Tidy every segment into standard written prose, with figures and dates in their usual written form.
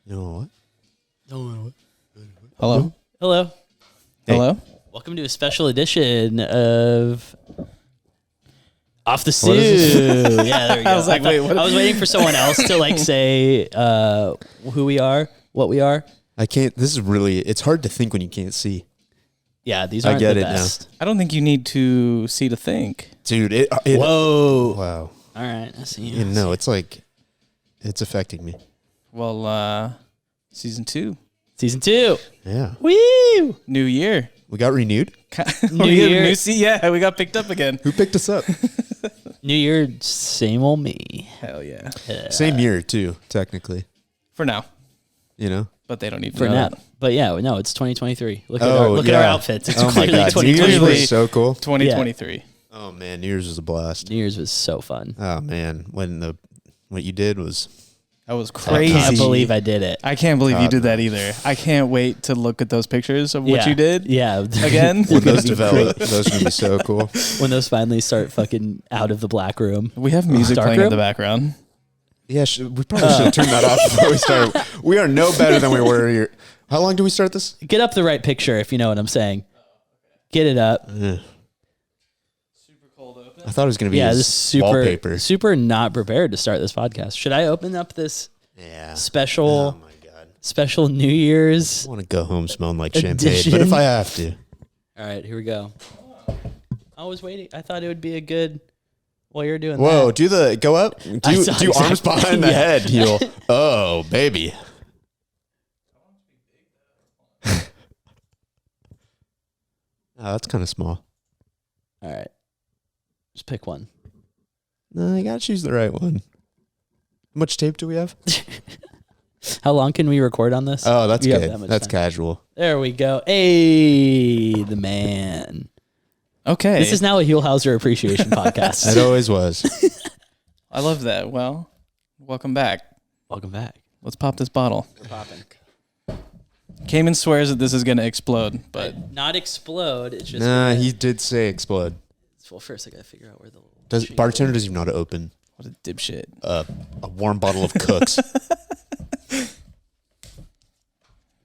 You know what? Hello? Hello. Hey. Hello? Welcome to a special edition of Off the Stew. What is this? Yeah, there we go. I was like, wait, what? I was waiting for someone else to like say who we are, what we are. I can't. This is really. It's hard to think when you can't see. Yeah, these I aren't get the it now. best. I don't think you need to see to think. Dude, it Whoa. wow. All right, I see. You know, it's like, it's affecting me. Well, season 2. Season 2. Yeah. Woo! New year. We got renewed. New We get a year. yeah, we got picked up again. Who picked us up? New year, same old me. Hell yeah. Same year, too, technically. For now. You know? But they don't need to For know now. that. But yeah, no, it's 2023. Look at Oh, our yeah. outfits. It's Oh my clearly God. New Year's 2023. was so cool. 2023. Oh, man. New Year's was a blast. New Year's was so fun. Oh, man. What you did was... That was I crazy. can't believe I did it. I can't believe you God, did that either. I can't wait to look at those pictures of what Yeah. you did. Yeah. Again? When those develop, those are going to be so cool. When those finally start fucking out of the black room. We have music Dark playing in room? the background. Yeah, we probably should have turned that off before we started. We are no better than we were here. How long do we start this? Get up the right picture if you know what I'm saying. Get it up. Ugh. Super cold open. I thought it was going to be Yeah, his this is super, wallpaper. super not prepared to start this podcast. Should I open up this Yeah. special, Oh, my God. special New Year's? I want to go home smelling like champagne, Edition. but if I have to. All right, here we go. I was waiting. I thought it would be a good. While you're doing Whoa, that. go up. Do saw arms exactly- behind the yeah. head, heel. Oh, baby. Oh, that's kind of small. All right, just pick one. No, you got to choose the right one. How much tape do we have? How long can we record on this? Oh, that's We have good. that much That's time. casual. There we go. Hey, the man. Okay. This is now a Huelhauser appreciation podcast. It always was. I love that. Well, welcome back. Welcome back. Let's pop this bottle. We're popping. Cayman swears that this is going to explode, but Not explode. It's just. Nah, he did say explode. Well, first I gotta figure out where the. Bartender doesn't even know how to open what a dipshit. a warm bottle of Cooks.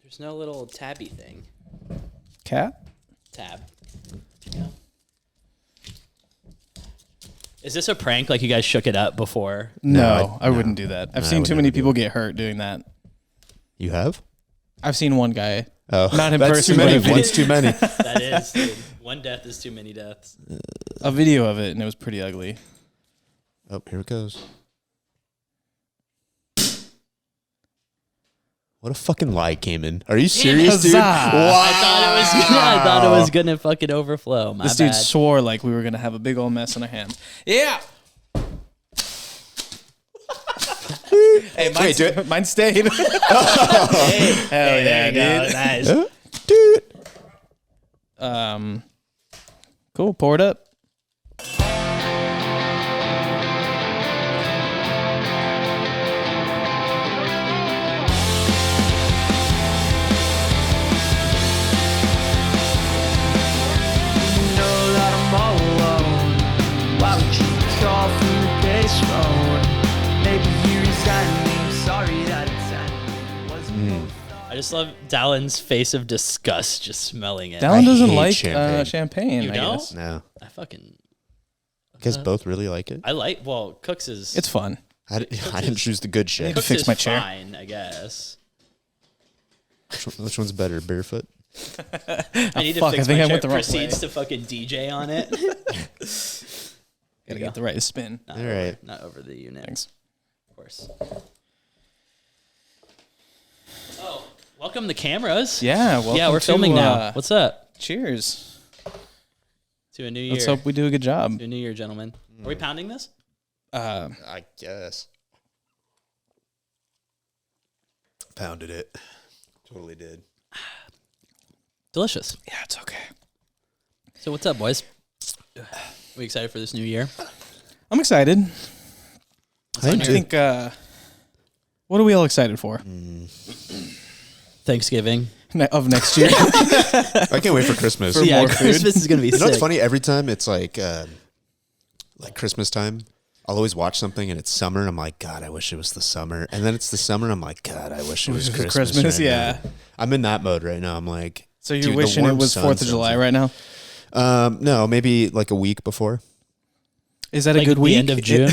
There's no little tabby thing. Cap? Tab. Yeah. Is this a prank? Like you guys shook it up before? No, I no. wouldn't do that. I've No, I seen would too many never do people it. get hurt doing that. You have? I've seen one guy. Oh, Not in that's person, too many. but a One's too many. That is. Dude. One death is too many deaths. A video of it, and it was pretty ugly. Oh, here it goes. What a fucking lie, Cayman. Are you serious, dude? Huzzah. Wow. I thought it was gonna fucking overflow. My This bad. dude swore like we were going to have a big old mess in our hands. Yeah! Hey, Wait, do it. mine stayed. Hell Hey, yeah, there you dude. go. Nice. Dude. Cool, pour it up. I just love Dallin's face of disgust just smelling it. Dallin doesn't hate like champagne. champagne. You I don't? guess. No. I fucking. You guys both really like it? I like. Well, Cooks is. It's fun. I didn't choose the good shit. Cooks fix is my chair. fine, I guess. Which one's better, barefoot? I need to fuck, fix I think my I chair. went the wrong Proceeds way. to fucking DJ on it. Gotta get the right spin. Not All over, right. Not over the unit. Thanks. Of course. Oh, welcome the cameras. Yeah, welcome Yeah, we're filming to, now. What's up? Cheers. To a new year. Let's hope we do a good job. To a new year, gentlemen. Are we pounding this? I guess. Pounded it. Totally did. Delicious. Yeah, it's okay. So what's up, boys? We excited for this new year? I'm excited. I I think, what are we all excited for? Thanksgiving. Of next year? I can't wait for Christmas. For Yeah, more food? Christmas is gonna be You know sick. what's funny? Every time it's like Christmas time, I'll always watch something and it's summer and I'm like, God, I wish it was the summer. And then it's the summer and I'm like, God, I wish it was Christmas. Right yeah. now. I'm in that mode right now. I'm like, so you're wishing it was 4th of July right now? No, maybe like a week before. Is that a good week? The end of June?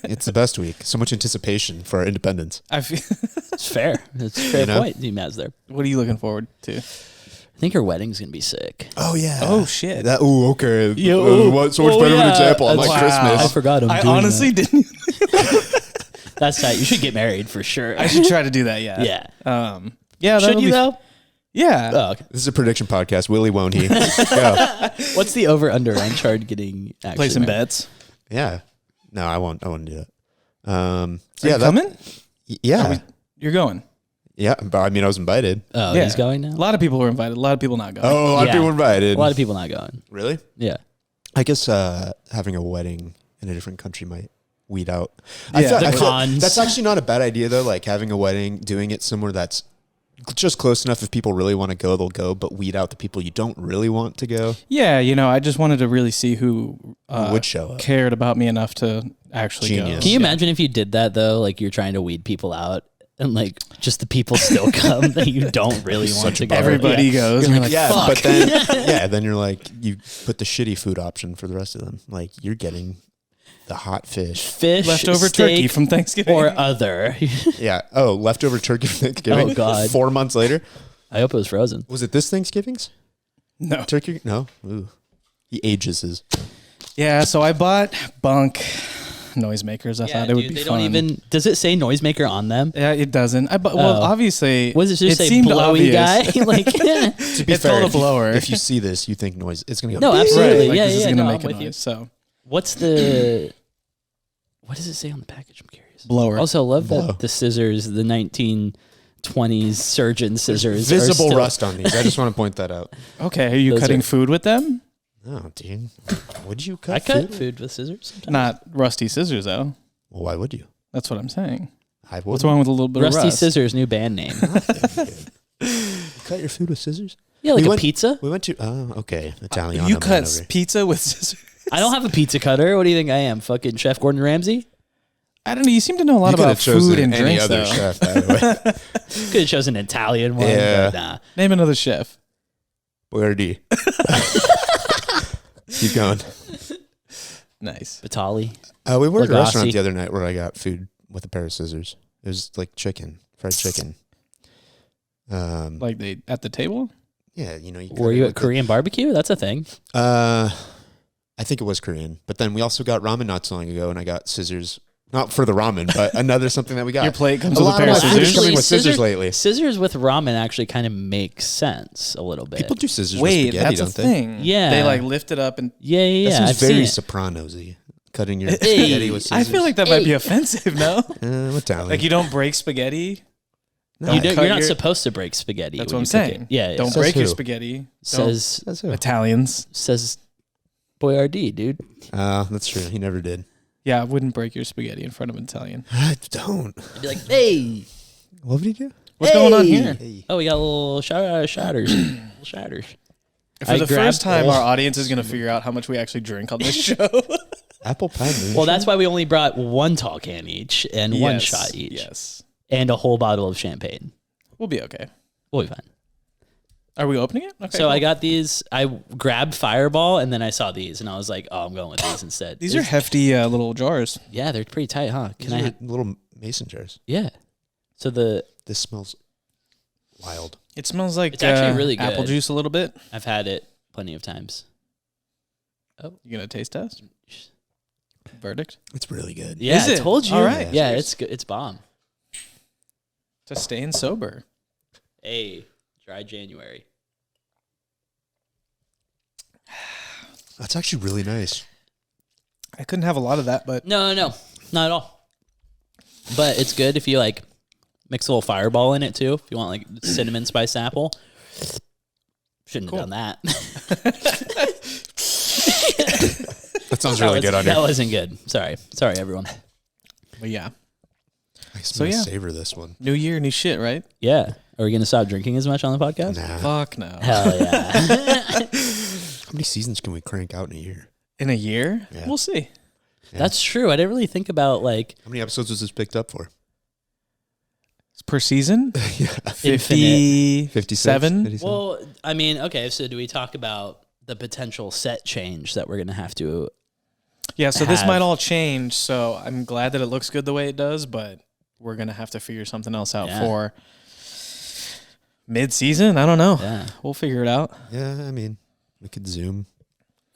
It's the best week. So much anticipation for our independence. I feel It's fair. It's a fair point. Maz there. What are you looking forward to? I think her wedding's going to be sick. Oh, yeah. Oh, shit. Okay. So much better of an example. I'm like Christmas. I forgot I honestly didn't. That's tight. You should get married for sure. I should try to do that, yeah. Yeah. Yeah. Should you, though? Yeah. Oh, okay. This is a prediction podcast. Willie, won't he? Go. What's the over-under on Chard getting actually Play some married? bets. Yeah. No, I won't do that. Are you coming? Yeah. You're going. Yeah, but I mean, I was invited. Oh, Yeah. he's going now? A lot of people were invited. A lot of people not going. Oh, a lot of people invited. A lot of people not going. Really? Yeah. I guess having a wedding in a different country might weed out. Yeah. The cons. That's actually not a bad idea, though. Like having a wedding, doing it somewhere that's just close enough. If people really want to go, they'll go, but weed out the people you don't really want to go. Yeah, I just wanted to really see who Would show up. cared about me enough to actually Genius. go. Can you imagine if you did that, though? Like, you're trying to weed people out and, like, just the people still come that you don't really want to go. Everybody Yeah. goes. You're And like, you're like, fuck. But then, then you're like, you put the shitty food option for the rest of them. Like, you're getting the hot fish. Fish, leftover steak, turkey from Thanksgiving. or other. Yeah. Oh, leftover turkey from Thanksgiving. Oh, God. 4 months later. I hope it was frozen. Was it this Thanksgiving's? No. Turkey? No. Ooh. He ages his. Yeah, so I bought bunk noisemakers. I thought it would be they fun. don't even. Does it say noisemaker on them? Yeah, it doesn't. Well, obviously, Was it just say seemed blowy obvious. guy? Like, To be It's fair, called a blower. If you see this, you think noise. It's gonna go. No, beep. absolutely. Right, like, Yeah, this is yeah, gonna no, make I'm a with you. noise. So what's the? What does it say on the package? I'm curious. blower. Also, love Blow. that the scissors, the 1920s surgeon scissors, Visible are still, rust on these. I just want to point that out. Okay, are you Those cutting are- food with them? Oh, dude. Would you cut I cut food? food with scissors. Sometimes. Not rusty scissors, though. Well, why would you? That's what I'm saying. I would. What's wrong with a little bit Rusty of rust? Scissors, new band name. Cut your food with scissors? Yeah, like We a went- pizza. We went to. Oh, okay. Italian. You cut pizza with scissors? I don't have a pizza cutter. What do you think I am? Fucking Chef Gordon Ramsay? I don't know. You seem to know a lot about food and any drinks, other though. chef, by the way. Could have chosen an Italian one, Yeah. but nah. Name another chef. Boyardee. Keep going. Nice. Vitali. We were at a Lagrassi. restaurant the other night where I got food with a pair of scissors. It was like fried chicken. Like they at the table? Yeah, you know. You Were you at Korean barbecue? That's a thing. I think it was Korean, but then we also got ramen not so long ago, and I got scissors. Not for the ramen, but another something that we got. Your plate comes A with a lot pair of of my food is scissors? coming with scissors lately. Scissors with ramen actually kind of makes sense a little bit. People do scissors with Wait, spaghetti, that's a don't they? thing. Yeah. They like lift it up and Yeah. That I've seems seen very it. Sopranos-y. Cutting your spaghetti with I scissors. feel like that might be offensive, no? Italian. Like you don't break spaghetti. No, You don't, cut you're not your- supposed to break spaghetti. That's when what I'm you cook saying. it. Yeah. Don't Says break your who? spaghetti. Says That's who? Italians. Boyardee, dude. That's true. He never did. Yeah, I wouldn't break your spaghetti in front of an Italian. I don't. I'd be like, hey. What did you do? What's going on here? Hey. Oh, we got a little shatters. Little shatters. For I the grabbed first time, all- our audience is going to figure out how much we actually drink on this show. Apple pie. Well, that's why we only brought one tall can each and one Yes, shot each. Yes. And a whole bottle of champagne. We'll be okay. We'll be fine. Are we opening it? Okay. So cool. I got these. I grabbed Fireball and then I saw these and I was like, oh, I'm going with these instead. These are hefty little jars. Yeah, they're pretty tight, huh? These are little mason jars. Yeah. So This smells wild. It smells like It's actually really apple good. juice a little bit. I've had it plenty of times. You going to taste test? Verdict? It's really good. Yeah, Is I it? told you. All right. Yeah, Cheers. it's good. It's bomb. To staying sober. Hey, dry January. That's actually really nice. I couldn't have a lot of that, but No, not at all. But it's good if you like mix a little Fireball in it too. If you want like cinnamon spice apple. Shouldn't have done that. That sounds really good on That here. wasn't good. Sorry, everyone. but yeah. I So, so yeah. savor this one. New year, new shit, right? Yeah. Are we gonna stop drinking as much on the podcast? Nah. Fuck no. Hell yeah. How many seasons can we crank out in a year? In a year? Yeah. We'll see. That's true. I didn't really think about like How many episodes was this picked up for? Per season? infinite. 57? 56? Well, I mean, okay. So do we talk about the potential set change that we're gonna have to? Yeah, so this have- might all change. So I'm glad that it looks good the way it does, but we're going to have to figure something else out for mid-season. I don't know. Yeah. We'll figure it out. Yeah, I mean, we could Zoom.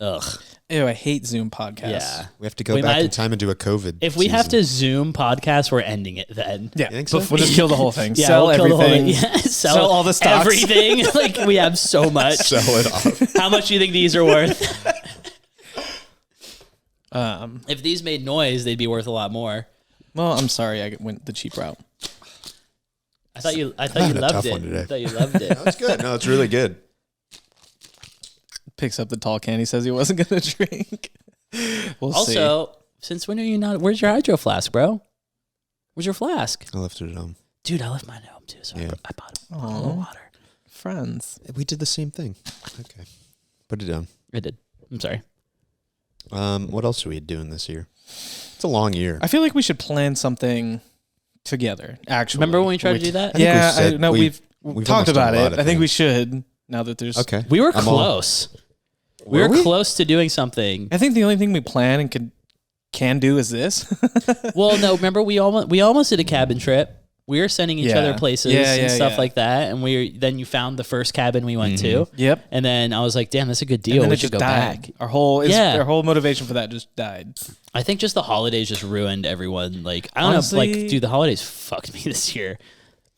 Ugh. Ew, I hate Zoom podcasts. Yeah. We have to go back in time and do a COVID. If we have season. to Zoom podcast, we're ending it then. Yeah, You think so? we'll just kill the whole thing. Yeah, Sell we'll kill the whole everything. thing. Yeah, Sell all the stocks. Everything. Like we have so much. sell it off. How much do you think these are worth? Um, If these made noise, they'd be worth a lot more. well, I'm sorry I went the cheap route. I thought you having a loved tough it. one today. I thought you loved it. That's good. No, it's really good. Picks up the tall can. He says he wasn't going to drink. We'll see. Also, since when are you not? Where's your hydro flask, bro? Where's your flask? I left it at home. Dude, I left mine at home too, so Yeah. I bought a bottle of water. Friends. We did the same thing. Okay. Put it down. I did. I'm sorry. What else are we doing this year? It's a long year. I feel like we should plan something together, actually. Remember when we tried to do that? think Yeah, we've said- we've we've talked almost done about a lot it. of I think we things. should, now that there's... Okay. We were I'm all- close. We were close to doing something. I think the only thing we plan and can do is this. Well, no, remember we almost did a cabin trip. We were sending each other places and stuff like that, and then you found the first cabin we went to. Yep. And then I was like, "Damn, that's a good And deal. then We it should just go died. back." Our whole motivation for that just died. I think just the holidays just ruined everyone. Like I don't Honestly- know, like dude, the holidays fucked me this year.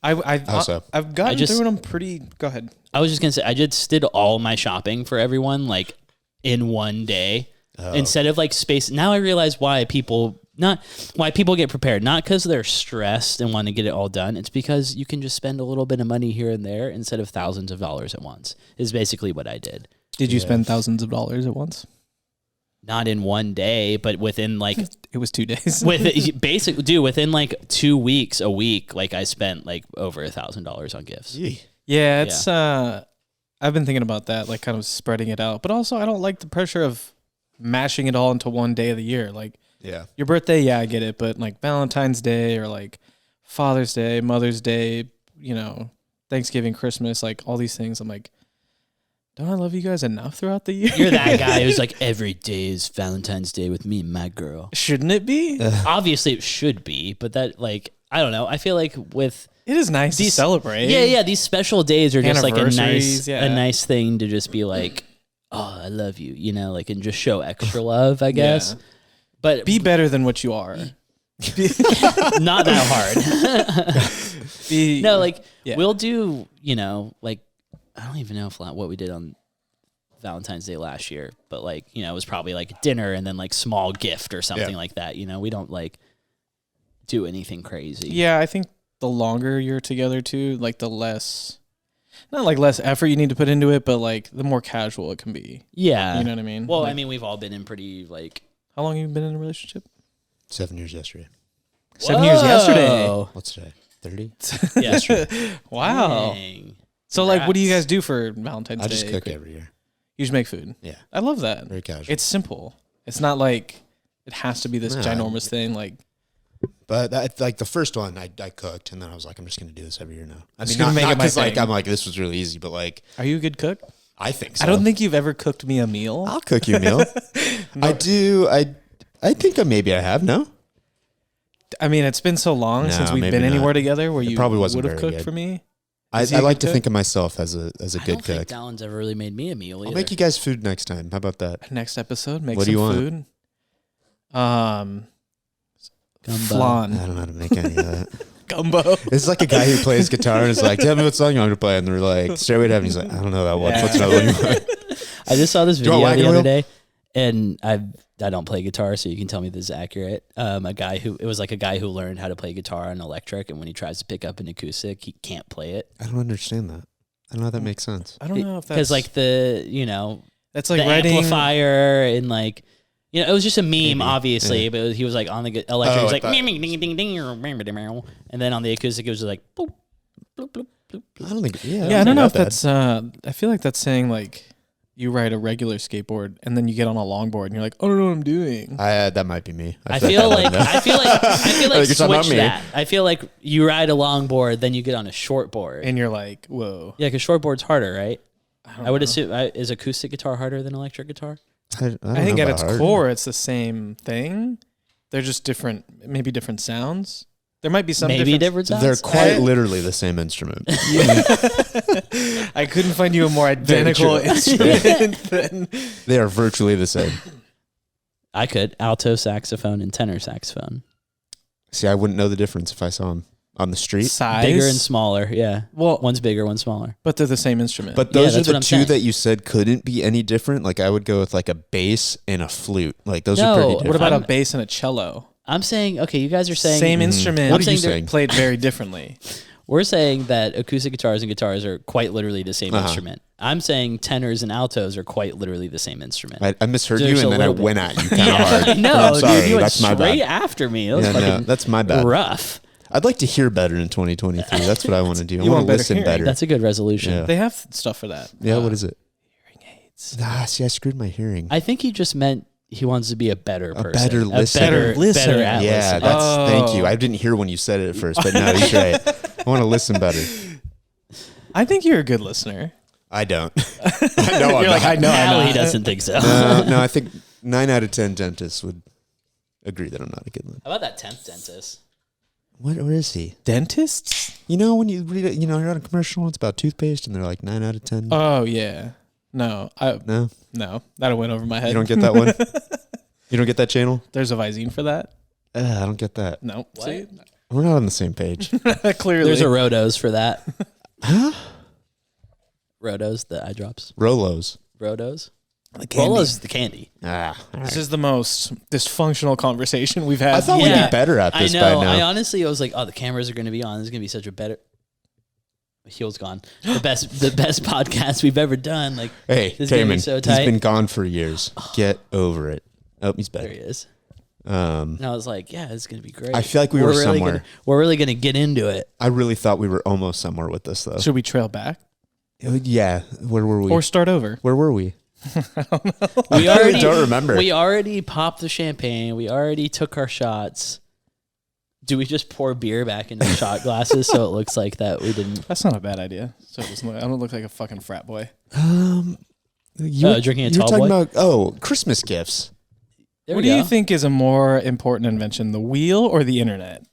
I've so? gotten just- through them pretty... Go ahead. I was just gonna say I just did all my shopping for everyone like in one day instead of like space. Now I realize why people get prepared, not because they're stressed and want to get it all done. It's because you can just spend a little bit of money here and there instead of thousands of dollars at once. Is basically what I did. Did you spend thousands of dollars at once? Not in one day, but within like It was 2 days. within like 2 weeks, a week, like I spent like over $1,000 on gifts. Yeah, it's I've been thinking about that, like kind of spreading it out. But also I don't like the pressure of mashing it all into one day of the year. Like Yeah. your birthday, yeah, I get it, but like Valentine's Day or like Father's Day, Mother's Day, Thanksgiving, Christmas, like all these things, I'm like, don't I love you guys enough throughout the year? You're that guy who's like, every day is Valentine's Day with me and my girl. Shouldn't it be? Obviously it should be, but that like, I don't know. I feel like with It is nice to celebrate. yeah, these special days are just like a Anniversaries, nice thing to just be like, oh, I love you, like, and just show extra love, I guess. Yeah. But Be better than what you are. not that hard. No, like Yeah. we'll do, like I don't even know what we did on Valentine's Day last year, but like, it was probably like dinner and then like small gift or something like that. We don't like do anything crazy. Yeah, I think the longer you're together too, like the less, not like less effort you need to put into it, but like the more casual it can be. Yeah. You know what I mean? Well, Like, I mean, we've all been in pretty like how long have you been in a relationship? 7 years yesterday. 7 years yesterday. Whoa. What's today? 30? Yeah. Wow. Dang. So like, what do you Congrats. guys do for Valentine's Day? I just cook every year. You just make food. Yeah. I love that. Very casual. It's simple. It's not like it has to be this No. ginormous thing. Like, But that, like the first one, I cooked, and then I was like, I'm just gonna do this every year now. I Just mean, gonna not make it my because like thing. I'm like this was really easy, but like are you a good cook? I think so. I don't think you've ever cooked me a meal. I'll cook you a meal. I do. I think maybe I have. No, I mean, it's been so long No, since we've maybe been not. anywhere together where you probably wasn't would have very cooked good. for me. I Is he a like good to cook? think of myself as a I good don't think cook. Dallin's ever really made me a meal either. I'll make you guys food next time. How about that? Next episode, make What do some you want? food. Gumbo. Flan. I don't know how to make any of that. Gumbo. It's like a guy who plays guitar and is like, "Tell me what song you want to play," and they're like, "Stairway to Heaven." He's like, "I don't know that one. Yeah. What's another one you want?" I just saw this Do you video want the wagon other wheel? day, and I don't play guitar, so you can tell me this is accurate. It was like a guy who learned how to play guitar on electric, and when he tries to pick up an acoustic, he can't play it I don't understand that. I don't know how that makes sense. I don't know if that's because like the that's the like writing. amplifier and like. It was just a meme, Maybe, obviously, yeah. but he was like on the electric, he was I like, thought- ding, ding, ding, ding, and then on the acoustic, it was just like, boop, bloop, bloop, bloop, bloop. I don't think. Yeah, Yeah, I don't know if that. that's. I feel like that's saying like you ride a regular skateboard and then you get on a longboard and you're like, I don't know what I'm doing. That might be me. I feel like you're talking about switch me. that. I feel like you ride a longboard, then you get on a shortboard. And you're like, whoa. Yeah, because shortboard's harder, right? I would know. assume, is acoustic guitar harder than electric guitar? I I think at its core, it's the same thing. They're just different, maybe different sounds. There might be some different sounds. They're quite literally the same instrument. I couldn't find you a more identical instrument than... They are virtually the same. I could. Alto saxophone and tenor saxophone. See, I wouldn't know the difference if I saw them on the street. Size? Bigger and smaller, yeah. Well, one's bigger, one's smaller. but they're the same instrument. But those are that's what the I'm two saying. that you said couldn't be any different. Like I would go with like a bass and a flute. Like those No, are pretty what different. what about I'm- a bass and a cello? I'm saying, okay, you guys are saying... Same instrument. What I'm are you saying saying? Played very differently. We're saying that acoustic guitars and guitars are quite literally the same Uh-huh. instrument. I'm saying tenors and altos are quite literally the same instrument. I misheard There's you, a and then I little bit. went at you kind of hard. I know, I'm sorry. dude. You went That's my straight bad. after me. It was Yeah, no, fucking that's my bad. rough. I'd like to hear better in 2023. That's what I want to do. I You want want to better listen hearing. better. That's a good resolution. Yeah. They have stuff for that. Yeah, what is it? Hearing aids. See, I screwed my hearing. I think he just meant he wants to be a better person. better listener. Better listener. Better at Yeah, listening. that's thank you. Oh. I didn't hear when you said it at first, but no, he's right. I want to listen better. I think you're a good listener. I don't. I know I'm You're like, not. I know. Now I'm he not. doesn't think so. No, I think 9 out of 10 dentists would agree that I'm not a good one. How about that 10th dentist? Where is he? Dentists? You know, when you read it, you're on a commercial, it's about toothpaste, and they're like 9 out of 10. Oh, yeah. No. No? That went over my head. You don't get that one? You don't get that channel? There's a Visine for that? I don't get that. No. What? See? We're not on the same page. Clearly. There's a Rotos for that. Huh? Rotos, the eye drops. Rolos. Rotos. The candy. Rolo's the candy. All This right. is the most dysfunctional conversation we've had. I thought we'd Yeah. be better at I this know. by now. I honestly was like, oh, the cameras are going to be on. This is going to be such a better. Heel's gone. The best podcast we've ever done. Like, Hey, this is gonna be Cayman, so he's tight. been gone for years. Get over it. Oh, he's there he back. is. Um, And I was like, yeah, it's going to be great. I feel like we were really somewhere. we're really going to get into it. I really thought we were almost somewhere with this, though. Should we trail back Yeah. Where were we? or start over? Where were we? We I already don't remember. We already popped the champagne. We already took our shots. Do we just pour beer back into shot glasses so it looks like that we didn't? That's not a bad idea. So it doesn't look, I don't look like a fucking frat boy. Drinking a you're tall talking boy? about Christmas gifts. There What we do you go. think is a more important invention, the wheel or the internet?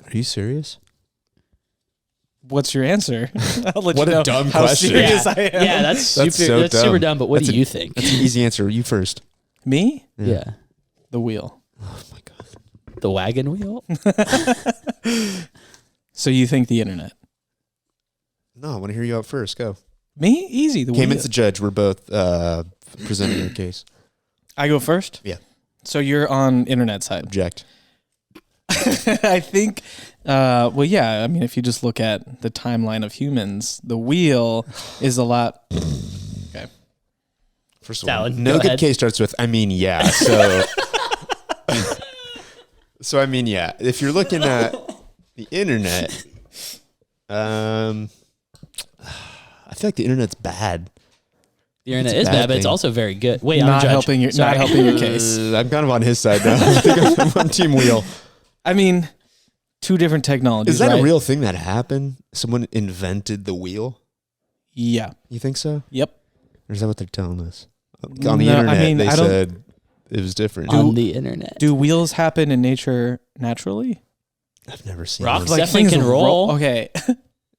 Are you serious? What's your answer? I'll let What you a know dumb how question. serious Yeah, I am. yeah, that's That's super. so That's super dumb. dumb. But what That's do you think? That's an easy answer. You first. Me? Yeah. The wheel. Oh my god. The wagon wheel. So you think the internet? No, I want to hear you out first. Go. Me? Easy. The Cayman's the wheel. judge. We're both presenting your case. I go first? Yeah. So you're on internet side. Object. I think, well, yeah. I mean, if you just look at the timeline of humans, the wheel is a lot. Okay. First of all, Dallin, no go good ahead. case starts with I mean yeah. So so I mean yeah. If you're looking at the internet, I feel like the internet's bad. The internet It's is a bad, bad but it's thing. also very good. Wait, I'm Not judge. helping your Sorry. not helping your case. I'm kind of on his side now. I think I'm on Team Wheel. I mean, two different technologies. Is that right? a real thing that happened? Someone invented the wheel? Yeah. You think so? Yep. Or is that what they're telling us? No, On the I internet, mean, they I don't- said it was different. On the internet. Do wheels happen in nature naturally? I've never seen Rocks those. definitely things can roll. Okay.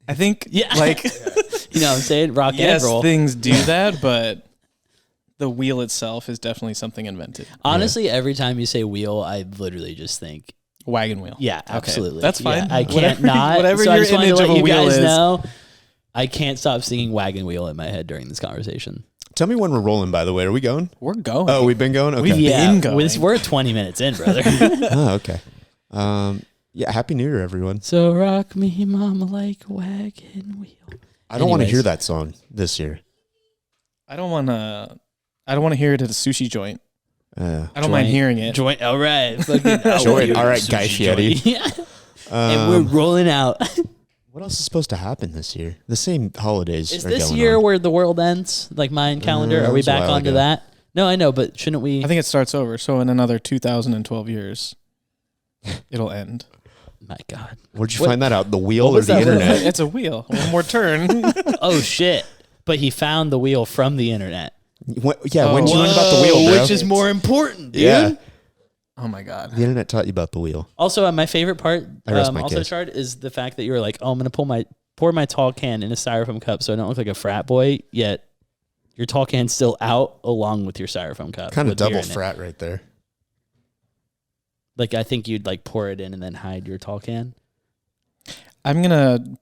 I think, Yeah. like, You know what I'm saying? Rock yes, and roll. things do that, but the wheel itself is definitely something invented. Honestly, every time you say wheel, I literally just think, Wagon wheel. yeah, absolutely. That's fine. Yeah, I can't Whatever- not. whatever so I your just wanted to image let of a you wheel guys is. know, I can't stop singing wagon wheel in my head during this conversation. Tell me when we're rolling, by the way. Are we going? We're going. Oh, we've been going? Okay. We've been going. We're 20 minutes in, brother. Oh, okay. Yeah, Happy New Year, everyone. So rock me, mama, like a wagon wheel. I don't want to Anyways. hear that song this year. I don't want to hear it at a sushi joint. I don't mind Joint. hearing it. Joint, all right. Fucking Joint, all right, sushi Guy Fieri. joint. Yeah. And we're rolling out. What else is supposed to happen this year? The same holidays. Is are this going year on. where the world ends? Like Mayan calendar? Are we That was a back while onto ago. that? No, I know, but shouldn't we? I think it starts over. So in another 2012 years, it'll end. My God. Where'd you What- find that out? The wheel what or was the that? internet? It's a wheel. One more turn. Oh shit! But he found the wheel from the internet. When did you learn about the wheel, bro? Which is more important, dude. Yeah. Oh my God. The internet taught you about the wheel. Also, my favorite part, I rest my also case. Chard, is the fact that you were like, "Oh, I'm gonna pour my tall can in a styrofoam cup, so I don't look like a frat boy." Yet your tall can's still out along with your styrofoam cup. Kind of with beer double in it. frat right there. Like I think you'd like pour it in and then hide your tall can. I'm going to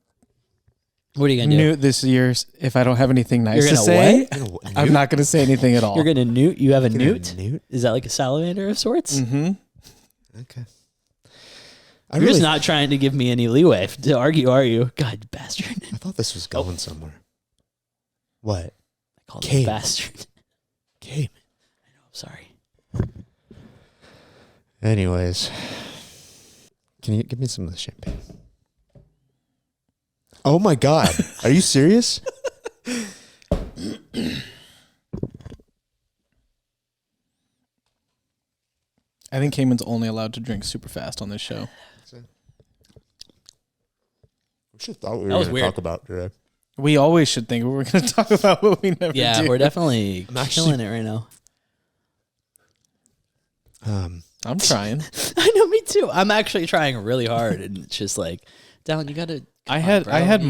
What are you gonna do? newt this year if I don't have anything nice You're to gonna say. what? I'm not going to say anything at all. You're gonna newt. You have a newt. Newt? Is that like a salamander of sorts? Mm-hmm. Okay. You're just not trying to give me any leeway to argue, are you? God, you bastard. I thought this was going somewhere. What? I called you Cayman. a bastard. Cayman. I'm sorry. Anyways, can you give me some of the champagne? Oh my God. Are you serious? I think Cayman's only allowed to drink super fast on this show. We should have thought we were That was going to weird. talk about today. We always should think we were going to talk about what we never Yeah, do. we're definitely I'm actually- killing it right now. I'm trying. I know, me too. I'm actually trying really hard, and it's just like, Dallin, you gotta. I had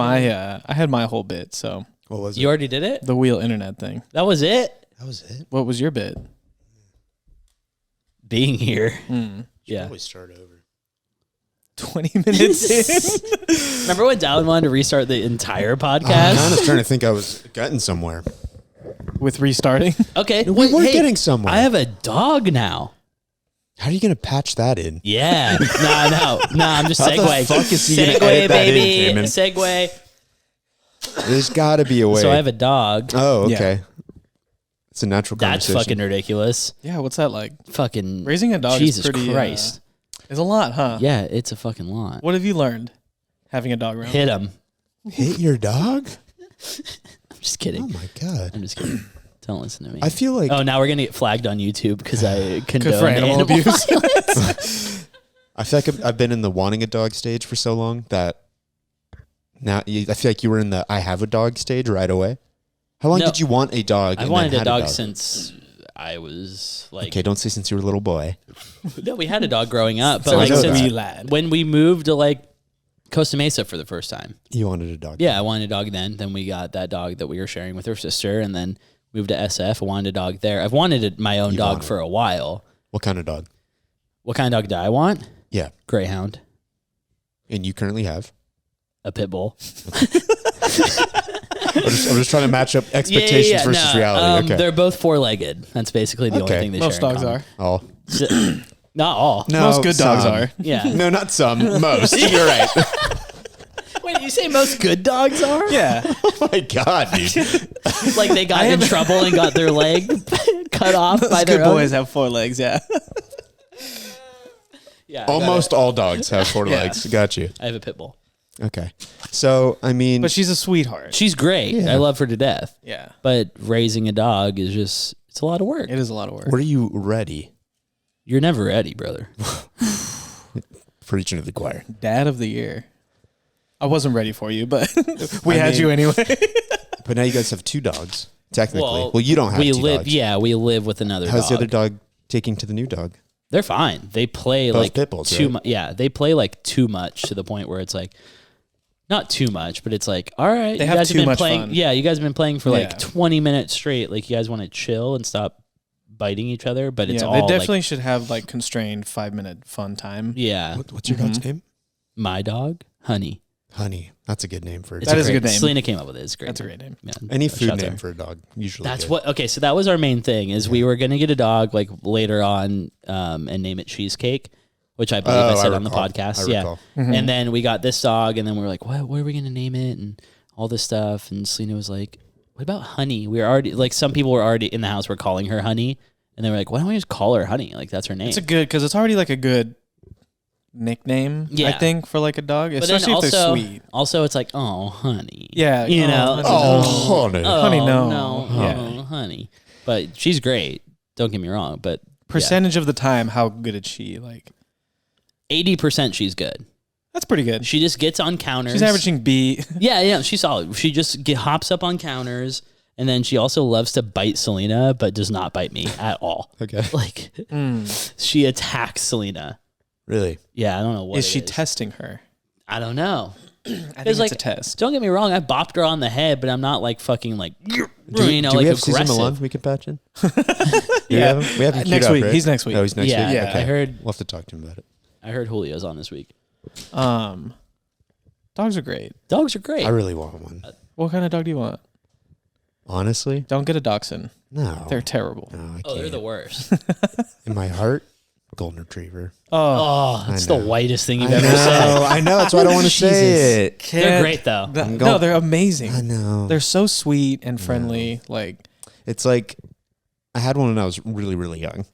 my whole bit. So What was You already did it. the wheel internet thing. That was it. That was it? What was your bit? Being here. Mm. Yeah. Always start over. 20 minutes in. Remember when Dallin wanted to restart the entire I'm podcast? kind of trying to think I was getting somewhere. With restarting. Okay, We were hey, getting somewhere. I have a dog now. How are you going to patch that in? Yeah. No. I'm just How the segue. fuck is he gonna Segue, edit that in, baby. Cayman? Segue. There's got to be a way. So I have a dog. Oh, Yeah. okay. It's a natural That's conversation. fucking ridiculous. Yeah, what's that like? Fucking Raising a dog Jesus is pretty Christ. is a lot, huh? Yeah, it's a fucking lot. What have you learned having a dog around? Hit him. Hit your dog? I'm just kidding. Oh my God. I'm just kidding. Don't listen to me. I feel like Oh, now we're gonna get flagged on YouTube because I condone for animal abuse. violence. I feel like I've been in the wanting a dog stage for so long that now I feel like you were in the I have a dog stage right away. How long No. did you want a dog? I've and wanted then a had dog since I was like. Okay, don't say since you were a little boy. No, we had a dog growing up, but So like I know since that. wee lad. when we moved to like Costa Mesa for the first time. You wanted a dog. Yeah, I wanted a dog then. Then we got that dog that we were sharing with her sister, and then moved to SF. I wanted a dog there. I've wanted my own You dog wanted- for a while. What kind of dog? What kind of dog do I want? Yeah. Greyhound, And you currently have? a pit bull. I'm just trying to match up expectations versus No, reality. Okay. They're both four-legged. That's basically the only Okay. thing they Most share in dogs common. are. Oh. Not all. No, Most good dogs some. are. Yeah. No, not some. Most. You're right. Wait, you say most good dogs are? Yeah. Oh my God, dude. Like they got in trouble and got their leg cut off by Most their good own? boys have 4 legs, yeah. Yeah, I got Almost it. all dogs have 4 Yeah. legs. Got you. I have a pit bull. Okay. So, I mean, But she's a sweetheart. She's great. Yeah. I love her to death. Yeah. But raising a dog is just, it's a lot of work. It is a lot of work. were you ready? You're never ready, brother. Preaching to the choir. Dad of the year. I wasn't ready for you, but we I had mean- you anyway. But now you guys have 2 dogs, technically. Well, you don't have we 2 live, dogs. Yeah, we live with another How's dog. the other dog taking to the new dog? They're fine. They play Both like pit bulls, too right? much. Yeah, they play like too much to the point where it's like, not too much, but it's like, all right, They you have guys too been much playing. fun. Yeah, you guys have been playing for Yeah. like 20 minutes straight. Like you guys want to chill and stop biting each other, but it's yeah, all they like, definitely should have like constrained 5-minute fun time. yeah. What's your dog's name? My dog, Honey. Honey. That's a good name for a It's That dog. is a great- good name. Selena came up with it. It's great. That's a great name. Yeah. Any food Shout out to name her. for a dog, usually That's good. what. Okay, so that was our main thing. Is we were gonna get a dog like later on, and name it Cheesecake, which I believe I said on the recall. podcast. I Yeah, recall. and then we got this dog, and then we were like, what are we gonna name it, and all this stuff. And Selena was like, what about Honey? We were already like, some people were already in the house were calling her Honey, and they were like, why don't we just call her Honey? Like that's her name. It's a good, because it's already like a good nickname, I Yeah. think, for like a dog, But then especially if they're sweet. Also, it's like, oh, honey. Yeah. You know? honey. Honey, no. No. Yeah. Oh, honey. But she's great. Don't get me wrong. But Percentage of the time, how good is she? Like 80% she's good. that's pretty good. She just gets on counters. She's averaging B. Yeah, she's solid. She just hops up on counters, and then she also loves to bite Selena, but does not bite me at all. Okay. Like, she attacks Selena. Really? Yeah, I don't know what Is it she testing her? I don't know. I think It's it's a test. Don't get me wrong, I bopped her on the head, but I'm not like fucking like, Do like we have aggressive. Cesar Milan we can patch in? Yeah. We have him queued Next up, week. right? He's next week. Oh, he's next Yeah, week? yeah, Okay. I heard- We'll have to talk to him about it. I heard Julio's on this week. Dogs are great. Dogs are great. I really want one. What kind of dog do you want? Honestly? Don't get a dachshund. No. They're terrible. No, I can't. Oh, they're the worst. In my heart, golden retriever. Oh, that's the know. whitest thing you've I ever said. know. I know. That's why I don't want to say it. They're great though. No, they're amazing. I know. They're so sweet and friendly. Like, It's like I had one when I was really, really young.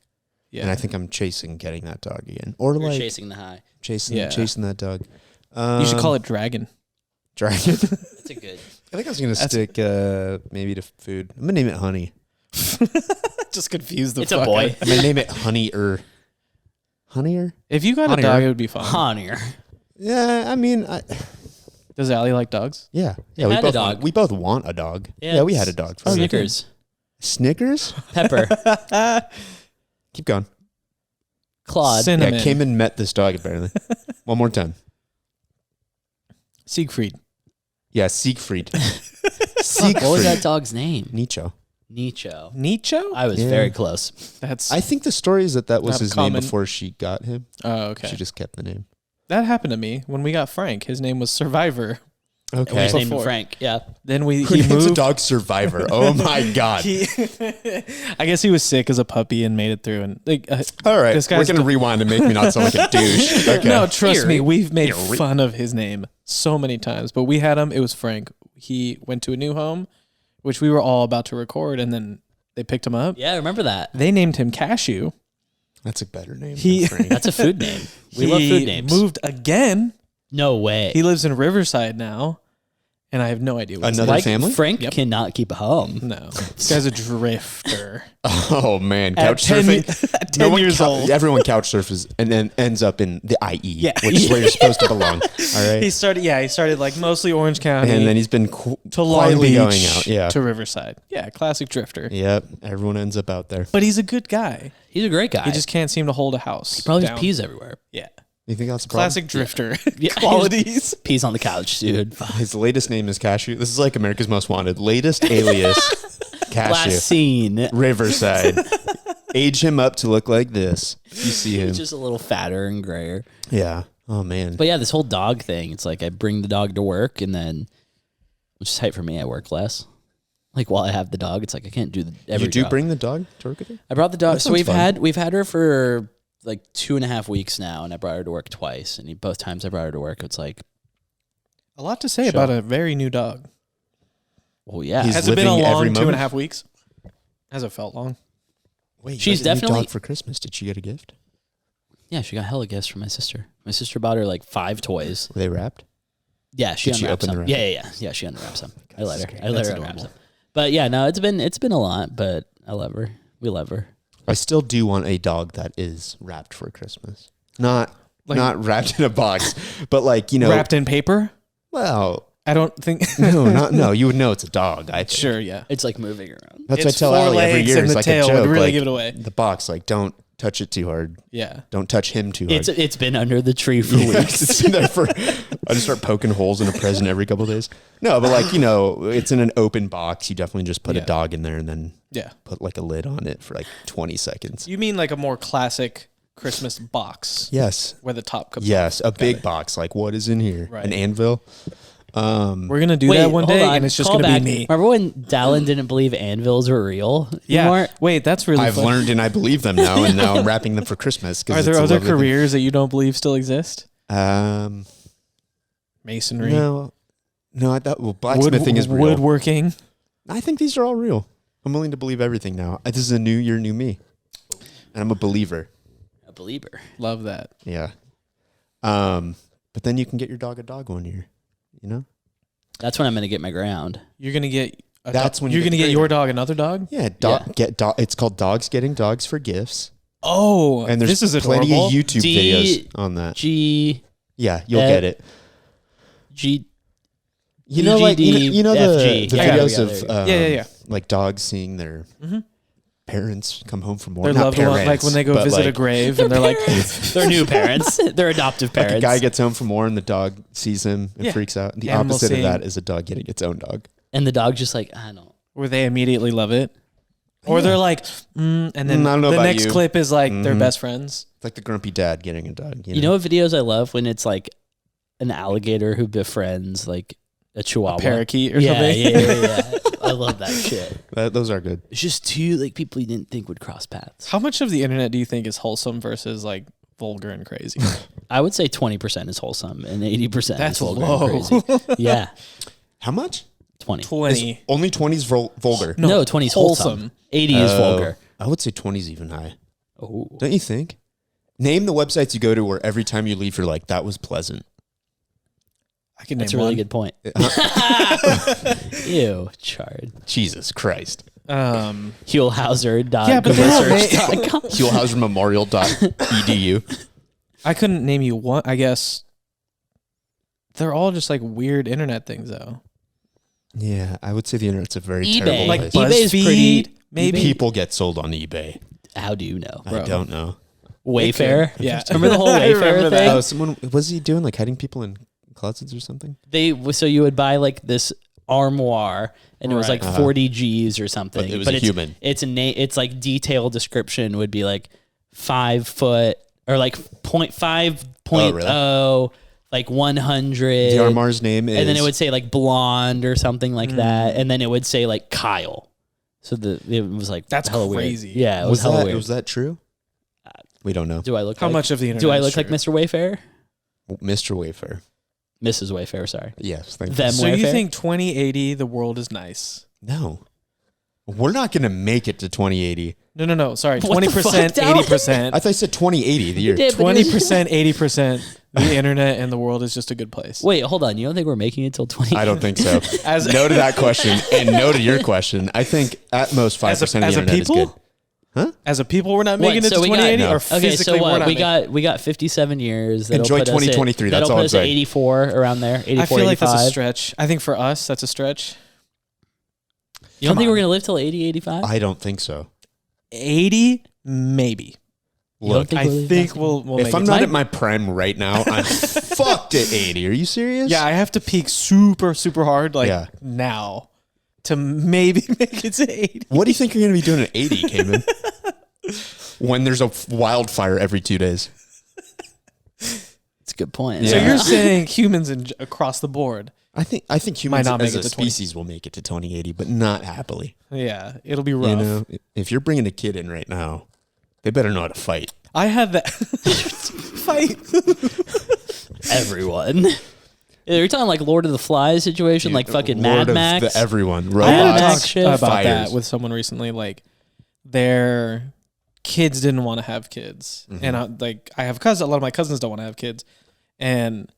yeah. And I think I'm chasing getting that dog again. Or You're like chasing the high. chasing Yeah. that dog. You should call it Dragon. Dragon. That's a good. I think I was going to stick maybe to food. I'm going to name it Honey. Just confuse the It's a boy. I'm going to name it Honeyer. Honeyer? If you got a Honeyer. dog, it would be fun. Honor. Yeah, I mean, Does Allie like dogs? yeah. You we had a both dog. we both want a dog. Yeah, Yeah, we it's- had a dog. For Oh, a you minute. Snickers. Snickers? Pepper. Keep going. Claude. Cinnamon. Yeah, Cayman met this dog apparently. One more time. Siegfried. Yeah, Siegfried. Fuck, what was that dog's name? Nicho. Nicho. Nicho? I was Yeah. very close. That's. I think the story is that was Not his common. name before she got him. Oh, okay. She just kept the name. That happened to me when we got Frank. His name was Survivor. And we Okay. just named him Before. Frank. Yeah. Then Who he names a moved. dog Survivor? Oh my god. I guess he was sick as a puppy and made it through. And like, All right, this we're guy's gonna rewind and make me not sound like a douche. Okay. no, trust me, Eerie. we've made fun of his name so many times. But we had him. It was Frank. He went to a new home, which we were all about to record, and then they picked him up. Yeah, I remember that. They named him Cashew. That's a better name. He- than Frank. That's a food name. We love food names. Moved again. No way. He lives in Riverside now, and I have no idea what his Another name family? Frank Yep. cannot keep a home. is. No, this guy's a drifter. Oh man, At couch 10 surfing. at 10 years old. Everyone couch surfs and then ends up in the IE, Yeah. which is where you're supposed to belong. All right. He started like mostly Orange County, And then he's been to Long quietly Beach, going out. Yeah. to Riverside. Yeah, classic drifter. Yep. Everyone ends up out there. But he's a good guy. He's a great guy. He just can't seem to hold a house. probably down. just pees everywhere. Yeah, You think that's a problem? classic drifter Yeah. qualities. Pees on the couch, dude. His latest name is Cashew. This is like America's Most Wanted. Latest alias, Last Cashew. scene. Riverside. Age him up to look like this. You see him. He's just a little fatter and grayer. Yeah. Oh man. But yeah, this whole dog thing, it's like I bring the dog to work and then, which is tight for me, I work less. Like while I have the dog, it's like I can't do every you do job. bring the dog to work with you? I brought the dog. That So sounds fun. we've had her for like 2.5 weeks now, and I brought her to work twice. And both times I brought her to work, it's like, A lot to say Sure. about a very new dog. well, yeah. He's Has it been a living every long moment? 2.5 weeks? Has it felt long? Wait, you She's got a new definitely- dog for Christmas. Did she get a gift? Yeah, she got hella gifts from my sister. My sister bought her like 5 toys. Were they wrapped? Yeah, she Did she unwrapped open the some. wrap? Yeah, she unwrapped some. I let her. That's I let her adorable. unwrap some. But yeah, no, it's been a lot, but I love her. We love her. I still do want a dog that is wrapped for Christmas. Not wrapped in a box, but like, Wrapped in paper? well, I don't think. no, you would know it's a dog. I think. Sure, yeah. It's like moving around. That's Its what I tell 4 Allie every legs year. and It's the like tail a would joke. really like, give it away. The box, like, don't touch it too hard. Yeah. Don't touch him too hard. It's been under the tree for Yes, weeks. it's been there for. I just start poking holes in a present every couple of days. No, but like it's in an open box. You definitely just put a Yeah. dog in there and then Yeah. put like a lid on it for like 20 seconds. You mean like a more classic Christmas box Yes, where the top comes yes, a Got big it. box. Like what is in here? Right. An anvil. We're going to do Wait, that one hold day, on. and it's just Call going to back. be me. Remember when Dallin didn't believe anvils were real? Yeah. anymore? Wait, that's really I've fun. learned and I believe them now, and now I'm wrapping them for Christmas. Are there other careers that you don't believe still exist? Masonry. No, I thought blacksmithing is real. Woodworking. I think these are all real. I'm willing to believe everything now. This is a new year, new me, and I'm a believer. A believer. Love that. Yeah. But then you can get your dog a dog 1 year. You know. That's when I'm gonna get my ground. You're gonna get. When you're gonna get your dog another dog. Yeah, It's called Dogs Getting Dogs for Gifts. Oh, and there's this is plenty adorable. of YouTube videos on that. Yeah, you'll get it. You know, like you know the videos of like dogs seeing their parents come home from work. Their loved one, like when they go visit a grave, and they're like their new parents, their adoptive parents. Like a guy gets home from war and the dog sees him and freaks out. The opposite of that is a dog getting its own dog. And the dog's just like, I don't. Where they immediately love it. Or they're like, and then the next clip is like they're best friends. It's like the grumpy dad getting a dog. You know what videos I love? When it's like an alligator who befriends like a chihuahua. A parakeet or something. Yeah. I love that shit. Those are good. It's just two like people you didn't think would cross paths. How much of the internet do you think is wholesome versus like vulgar and crazy? I would say 20% is wholesome and 80% That's is vulgar low. and crazy. Yeah. How much? 20. Only 20 is vulgar. No, 20 is wholesome. 80 is vulgar. I would say 20 is even high. Oh. Don't you think? Name the websites you go to where every time you leave, you're like, that was pleasant. I can name That's a really good point. Ew, chard. Jesus Christ. Huelhauser. Yeah, but Huelhauser Memorial.edu. I couldn't name you one. I guess they're all just like weird internet things, though. Yeah, I would say the internet's a very eBay. terrible Like place. eBay's pretty. Maybe People get sold on eBay. How do you know? I don't know. Wayfair. Yeah. Remember the whole Wayfair thing? Oh, someone was he doing like hiding people in closets or something? So you would buy like this armoire and it was like 40 G's or something. But it was a human. It's like detailed description would be like 5 foot or like 0.5.0 like 100. The armoire's name is, and then it would say like blonde or something like that, and then it would say like Kyle. So it was like that's hella crazy. Weird. Yeah, it was hella weird. Was that true? We don't know. Do I look? How like, much of the internet? Do I look like Mr. Wayfair? Mr. Wayfair. Mrs. Wayfair. Sorry. Yes. Thank Them you. So Wayfair? you think 2080 the world is nice? No. We're not going to make it to 2080. No. Sorry, What the 20%, fuck, Dallin? 80%. I thought I said 2080, the year. did. 20%, 80%. The internet and the world is just a good place. Wait, hold on. You don't think we're making it till 20? I don't think so. No to that question and no to your question. I think at most 5% of the internet is good. Huh? As a people, we're not making it to so we 2080, got, or okay, physically so we're what? not. We got 57 years. That'll Enjoy put us 2023. At, That's that'll all put I'm us at saying. 84 around there. 84, I feel like 85. that's a stretch. I think for us, that's a stretch. You don't think we're gonna live till 80, 85? I don't think so. 80, maybe. Look, I think we'll make if I'm it. not at my prime right now, I'm fucked at 80. Are you serious? Yeah, I have to peak super, super hard now to maybe make it to 80. What do you think you're going to be doing at 80, Cayman? When there's a wildfire every 2 days. That's a good point. So you're saying humans across the board? I think humans not make as it a to 20. species will make it to 2080, but not happily. Yeah, it'll be rough. You know, if you're bringing a kid in right now, they better know how to fight. I had that fight. Everyone. You're talking like Lord of the Flies situation, Dude, like fucking Lord Mad of Max. Everyone. I had to Robots. talk shit. about Fires. that with someone recently. Like, their kids didn't want to have kids, and I have cousins. A lot of my cousins don't want to have kids, and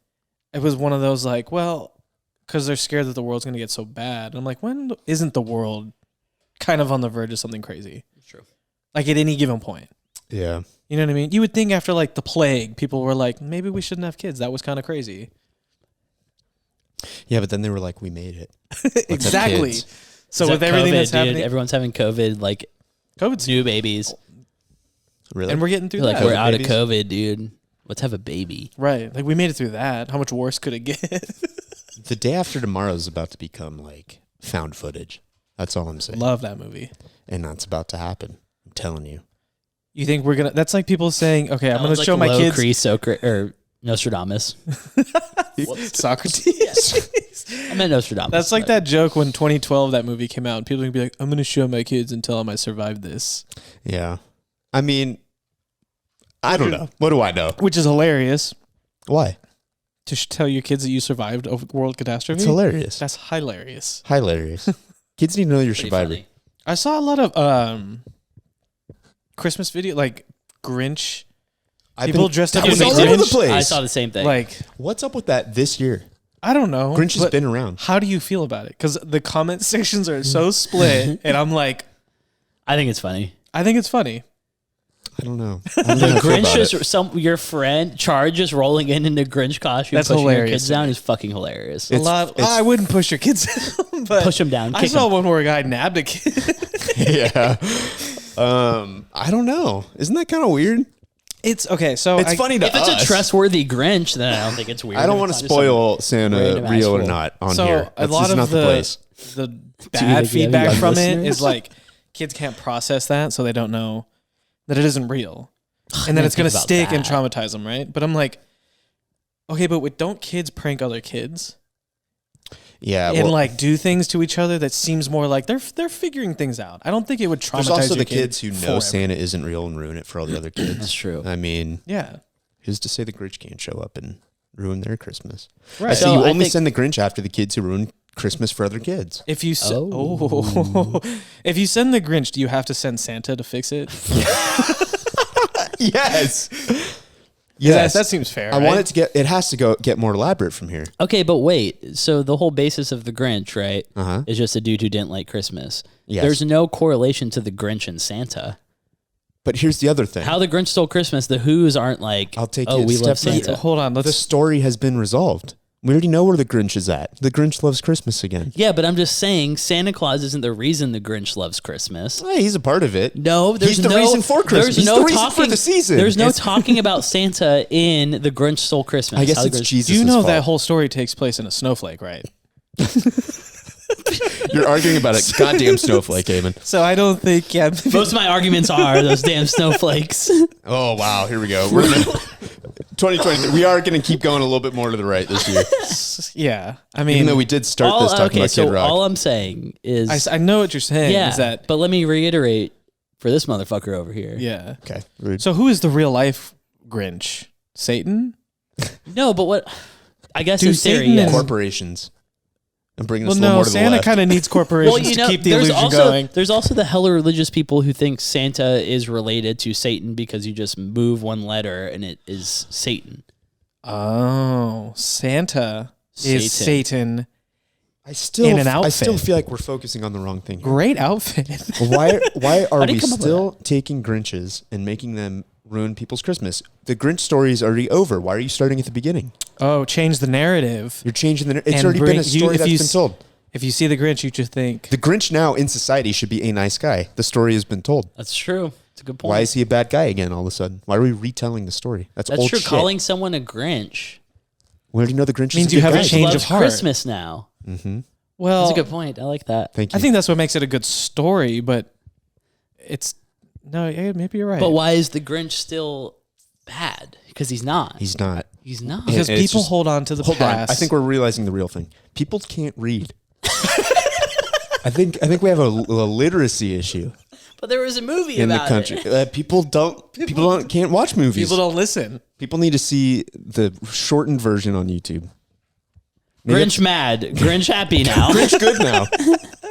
it was one of those like, well, because they're scared that the world's going to get so bad. And I'm like, when isn't the world kind of on the verge of something crazy? True. Like at any given point. Yeah. You know what I mean? You would think after like the plague, people were like, maybe we shouldn't have kids. That was kind of crazy. Yeah, but then they were like, we made it. Let's have Exactly. kids. So Except with everything COVID, that's dude, happening, everyone's having COVID, like COVID's new babies. Really? and we're getting through Like that. we're out babies? of COVID, dude. Let's have a baby. Right. Like we made it through that. How much worse could it get? The day after tomorrow is about to become like found footage. That's all I'm saying. Love that movie. And that's about to happen. I'm telling you. You think we're gonna? That's like people saying, "Okay, I'm gonna show my kids or Nostradamus. Socrates." I meant Nostradamus. That's like that joke when 2012 that movie came out. And people can be like, "I'm gonna show my kids and tell them I survived this," Yeah. I mean, I don't know. What do I know? which is hilarious. Why? To tell your kids that you survived a world catastrophe. It's hilarious. That's hilarious. Hilarious. Kids need to know you're pretty surviving. funny. I saw a lot of Christmas video, like Grinch People dressed up that as was the all over the Grinch. place. I saw the same thing. Like, What's up with that this year? I don't know. Grinch has but been around. How do you feel about it? Because the comment sections are so split, and I'm like, I think it's funny. I think it's funny. I don't know. I don't know how The I feel Grinch about it. your friend Charge just rolling in a Grinch costume, That's pushing your hilarious kids to down me. is fucking hilarious. I wouldn't push your kids down, but Push them down. I Kick saw 'em. one where a guy nabbed a kid. Yeah. I don't know. Isn't that kind of weird? It's okay. So It's funny to If it's us. a trustworthy Grinch, then I don't think it's weird. I don't If want it's to not just some spoil Santa, random real or asshole. not, on So here. a That's lot just of not the place. the Do you bad think we have feedback young from it listeners? is like kids can't process that, so they don't know that it isn't real, and then didn't it's gonna think about stick and that. traumatize them, right? But I'm like, okay, but don't kids prank other kids Yeah. and Well, like do things to each other that seems more like they're figuring things out? I don't think it would traumatize. there's also your the kids who know forever. Santa isn't real and ruin it for all the other kids. That's true. I mean, Yeah, who's to say the Grinch can't show up and ruin their Christmas? I right. say So you I only think- send the Grinch after the kids who ruin Christmas for other kids. If you Oh. if you send the Grinch, do you have to send Santa to fix it? Yes. Yes, that seems fair. I want it to it has to get more elaborate from here. Okay, but wait. So the whole basis of the Grinch, right, Uh-huh. is just a dude who didn't like Christmas. Yes. There's no correlation to the Grinch and Santa. But here's the other thing. How the Grinch stole Christmas, the Who's aren't like, I'll take oh, it we a love step further. Santa. Hold on, The let's. story has been resolved. We already know where the Grinch is at. The Grinch loves Christmas again. Yeah, but I'm just saying Santa Claus isn't the reason the Grinch loves Christmas. Hey, he's a part of it. No, there's He's the no reason for Christmas. There's He's no the reason talking for the season. There's no It's- talking about Santa in the Grinch Stole Christmas. I guess How the it's Grinch- Jesus. Do you know that whole story takes place in a snowflake, right? You're arguing about a goddamn snowflake, Eamon. So I don't think. Yeah, Most of my arguments are those damn snowflakes. Oh wow, here we go. We're gonna 2023. We are going to keep going a little bit more to the right this year, yeah. I mean, even though we did start this talking about so Kid Rock. all I'm saying is, I know what you're saying. yeah, Is that but let me reiterate for this motherfucker over here. yeah? Okay, rude. So who is the real life Grinch? Satan? No, but what? I guess Dude, in theory, Satan yes. and- Corporations. I'm bringing Well, this a little no. more to the Santa left. kind of needs corporations to keep the there's illusion also, going. There's also the hella religious people who think Santa is related to Satan because you just move one letter and it is Satan. Oh, Santa is Satan. I still, in an I still outfit. feel like we're focusing on the wrong thing. Great outfit. Why are How do you we come up with still taking Grinches and making them ruin people's Christmas? The Grinch story is already over. Why are you starting at the beginning? Oh, change the narrative. You're changing the. It's And already been bring- a story if that's you been s- told. If you see the Grinch, you just think The Grinch now in society should be a nice guy. The story has been told. That's true. It's a good point. Why is he a bad guy again all of a sudden? Why are we retelling the story? That's That's old true. shit. Calling someone a Grinch We already know the Grinch Means is a you good have a guy. change of loves heart. Christmas now. Mm-hmm. well. That's a good point. I like that. Thank you. I think that's what makes it a good story, but it's no. Yeah, maybe you're right. But why is the Grinch still bad? Because he's not. he's not. He's not. Because it's people just- hold on to the Hold past. on. I think we're realizing the real thing. People can't read. I think we have a literacy issue But there was a movie in the about country. it. People can't watch movies. people don't listen. People need to see the shortened version on YouTube. Maybe Grinch mad. Grinch happy now. Grinch good now.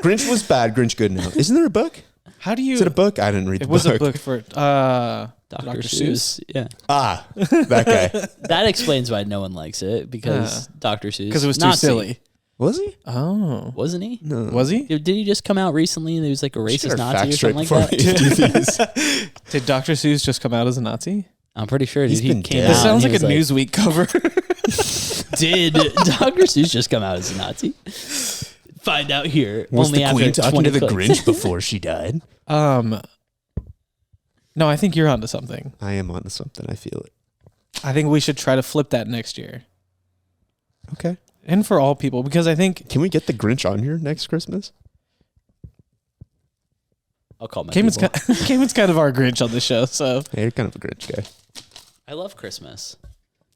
Grinch was bad. Grinch good now. Isn't there a book? How do you? Is it a book? I didn't read It the was book. a book for Dr. Seuss. Yeah. Ah, that guy. That explains why no one likes it because Dr. Seuss. because it was too Nazi. silly. Was he? Oh, Wasn't he? No. was he? Did he just come out recently and he was like a racist Should our Nazi or facts straight something like before that? we do these. Did Dr. Seuss just come out as a Nazi? I'm pretty sure He's he been came dead. out. This sounds and like a he was Newsweek cover. Did Dr. Seuss just come out as a Nazi? Find out here. Was only the after queen talking 20 to the clicks. Grinch before she died? No, I think you're onto something. I am onto something. I feel it. I think we should try to flip that next year, Okay. and for all people, because I think Can we get the Grinch on here next Christmas? I'll call my Cayman's people. Cayman's kind of our Grinch on the show. So, Hey, you're kind of a Grinch guy. I love Christmas.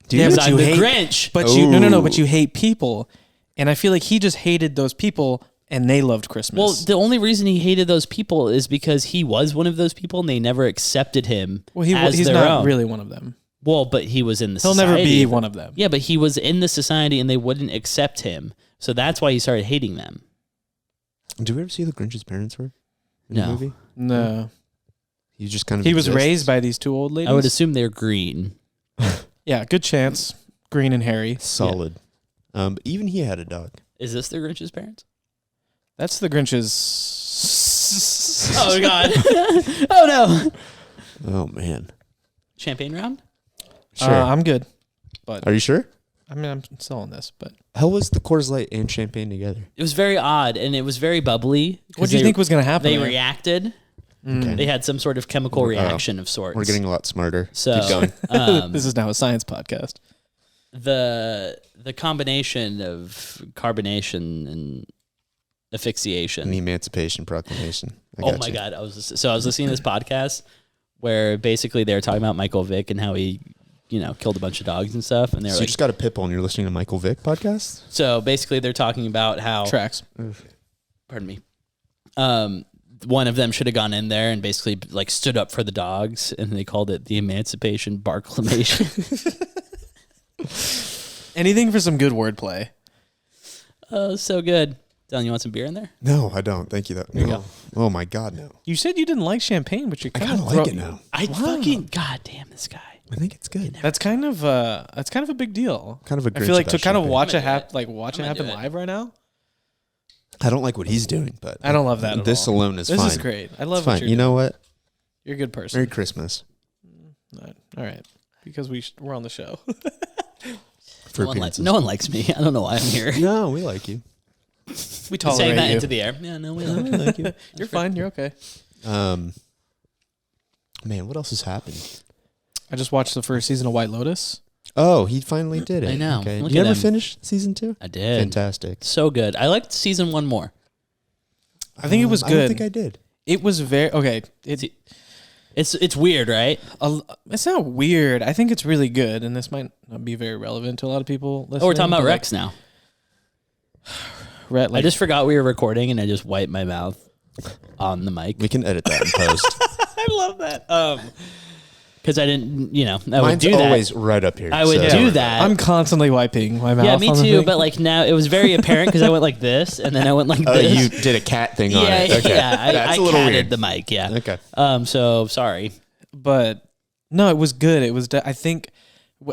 Do you? Yeah, Because but I'm you the hate- Grinch. but you no, Ooh. but you hate people, and I feel like he just hated those people, and they loved Christmas. Well, the only reason he hated those people is because he was one of those people and they never accepted him as he's their not own. really one of them. Well, but he was in the He'll society. never be one of them. Yeah, but he was in the society and they wouldn't accept him. So that's why he started hating them. Do we ever see who the Grinch's parents were? In the No. movie? No. He just kind of He was exists. raised by these two old ladies. I would assume they're green. Yeah, good chance. Green and hairy. Solid. But even he had a dog. Is this the Grinch's parents? That's the Grinch's. Oh God! Oh no! Oh man. Champagne round? Sure. I'm good. But Are you sure? I mean, I'm still on this. But How was the Coors Light and champagne together? It was very odd, and it was very bubbly. what do you think was going to happen? They there? reacted. Okay. They had some sort of chemical reaction of sorts. We're getting a lot smarter. so. Keep going. This is now a science podcast. The combination of carbonation and asphyxiation. The Emancipation Proclamation. Oh my God! I was listening to this podcast where basically they were talking about Michael Vick and how he, killed a bunch of dogs and stuff, and they were So you like, just got a pit bull and you're listening to Michael Vick podcast? so basically they're talking about how Tracks. pardon me, one of them should have gone in there and basically like stood up for the dogs, and they called it the Emancipation Proclamation. Anything for some good wordplay. Oh, so good. Dylan, you want some beer in there? No, I don't. Thank you. you go. Oh my God, no. You said you didn't like champagne, but you I kind kind of of like it now. God damn this guy. I think it's good. That's kind of a big deal. Kind of a I Grinch feel like about to kind of champagne. watch I'm it gonna happen, do it. watch I'm it gonna happen do it. live right now. I don't like what he's doing, but I don't love that at this all. alone is This fine. is great. I love It's what fine. you're You know what? You're a good person. Merry Christmas. All right. Because we're on the show. For appearances. No one likes me. I don't know why I'm here. No, we like you. We tolerate Saying that you. into the air. Yeah, no, we like We like you. You're fine. You're okay. Man, what else has happened? I just watched the first season of White Lotus. Oh, he finally did it. I know. Okay. Look Did you at ever him. finish season 2? I did. Fantastic. So good. I liked season 1 more. I think it was I don't good. think I did. It was very okay. It's weird, right? It's not weird. I think it's really good, and this might not be very relevant to a lot of people. Oh, we're talking about but, Rex now. Like, I just forgot we were recording, and I just wiped my mouth on the mic We can edit that in post. I love that. because I didn't, I would Mine's do that. always right up here. I would so- do that. I'm constantly wiping my mouth. Yeah, me on the too. thing. But like now, it was very apparent because I went like this, and then I went like Oh, this. you did a cat thing on yeah, it. Okay. yeah. I That's a little catted weird. the mic. Yeah. Okay. So sorry. But no, it was good. It was. I think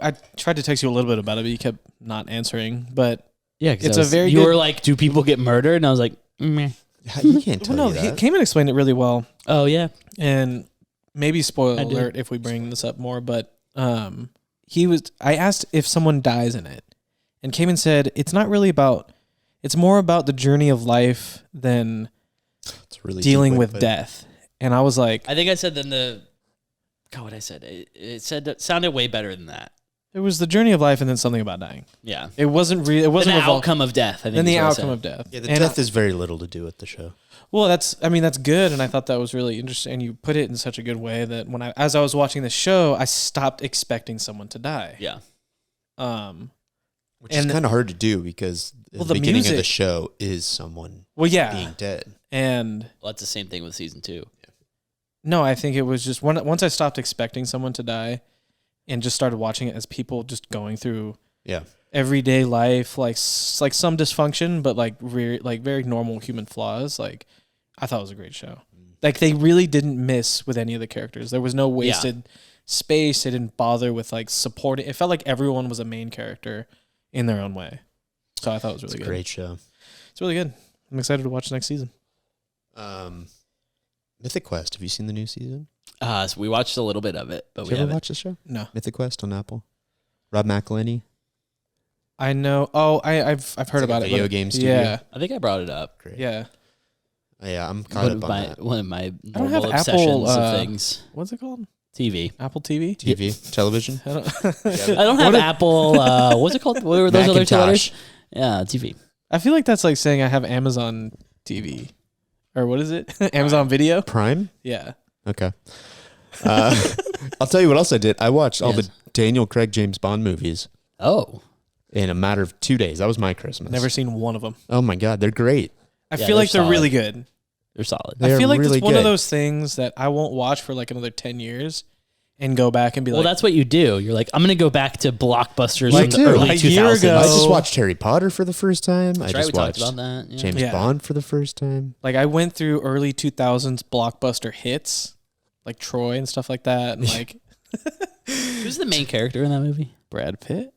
I tried to text you a little bit about it, but you kept not answering. But Yeah, It's a very You good- were like, "Do people get murdered?" And I was like, Meh. You can't tell well, you no, that. Cayman explained it really well, "Oh yeah, and maybe spoiler I did. alert if we bring this up more. But I asked if someone dies in it, and Cayman said it's not really about. It's more about the journey of life than It's really dealing deep, with but- death. And I was like, I think I said then the. God, what I said? It sounded way better than that. it was the journey of life, and then something about dying. Yeah. It wasn't real. It wasn't the revol- outcome of death. I think. Then the is what I outcome said. of death. Yeah, the And death is very little to do with the show. Well, that's good, and I thought that was really interesting. And you put it in such a good way that as I was watching the show, I stopped expecting someone to die. Yeah. Which is And- kind of hard to do because Well, the the beginning of the music- show is someone Well, yeah, being dead. and Well, that's the same thing with season 2. no, I think it was just once I stopped expecting someone to die, and just started watching it as people just going through Yeah. everyday life, like some dysfunction, but like very normal human flaws. Like I thought it was a great show. Like they really didn't miss with any of the characters. There was no wasted space. They didn't bother with like supporting. It felt like everyone was a main character in their own way. So I thought it was really It's a good. great show. It's really good. I'm excited to watch next season. Mythic Quest. Have you seen the new season? So we watched a little bit of it, but Did we you ever haven't. watch the show? No, Mythic Quest on Apple. Rob McElhenney. I know. Oh, I've heard like about a it. video but- game studio. Yeah, I think I brought it up. Great. yeah. Yeah, I'm caught One up of on my that. one of my don't have normal Apple, obsessions of things. What's it called? TV. Apple TV. TV, television. I don't, I don't have Apple. What's it called? What were those other two Macintosh. letters? Yeah, TV. I feel like that's like saying I have Amazon TV, or what is it? Amazon Video. Prime. Yeah. Okay. I'll tell you what else I did. I watched all Yes. the Daniel Craig James Bond movies Oh, in a matter of 2 days. That was my Christmas. Never seen one of them. Oh my God, they're great. I Yeah, feel like they're they're really good. they're solid. They I are feel like really it's one of good. those things that I won't watch for like another 10 years and go back and be Well, like, that's what you do. You're like, I'm gonna go back to blockbusters Like, from the dude, early a year 2000s. ago- I just watched Harry Potter for the first time. That's I right. just We talked watched about that. James Yeah. Bond for the first time. I went through early 2000s blockbuster hits like Troy and stuff like that, and like Who's the main character in that movie? Brad Pitt.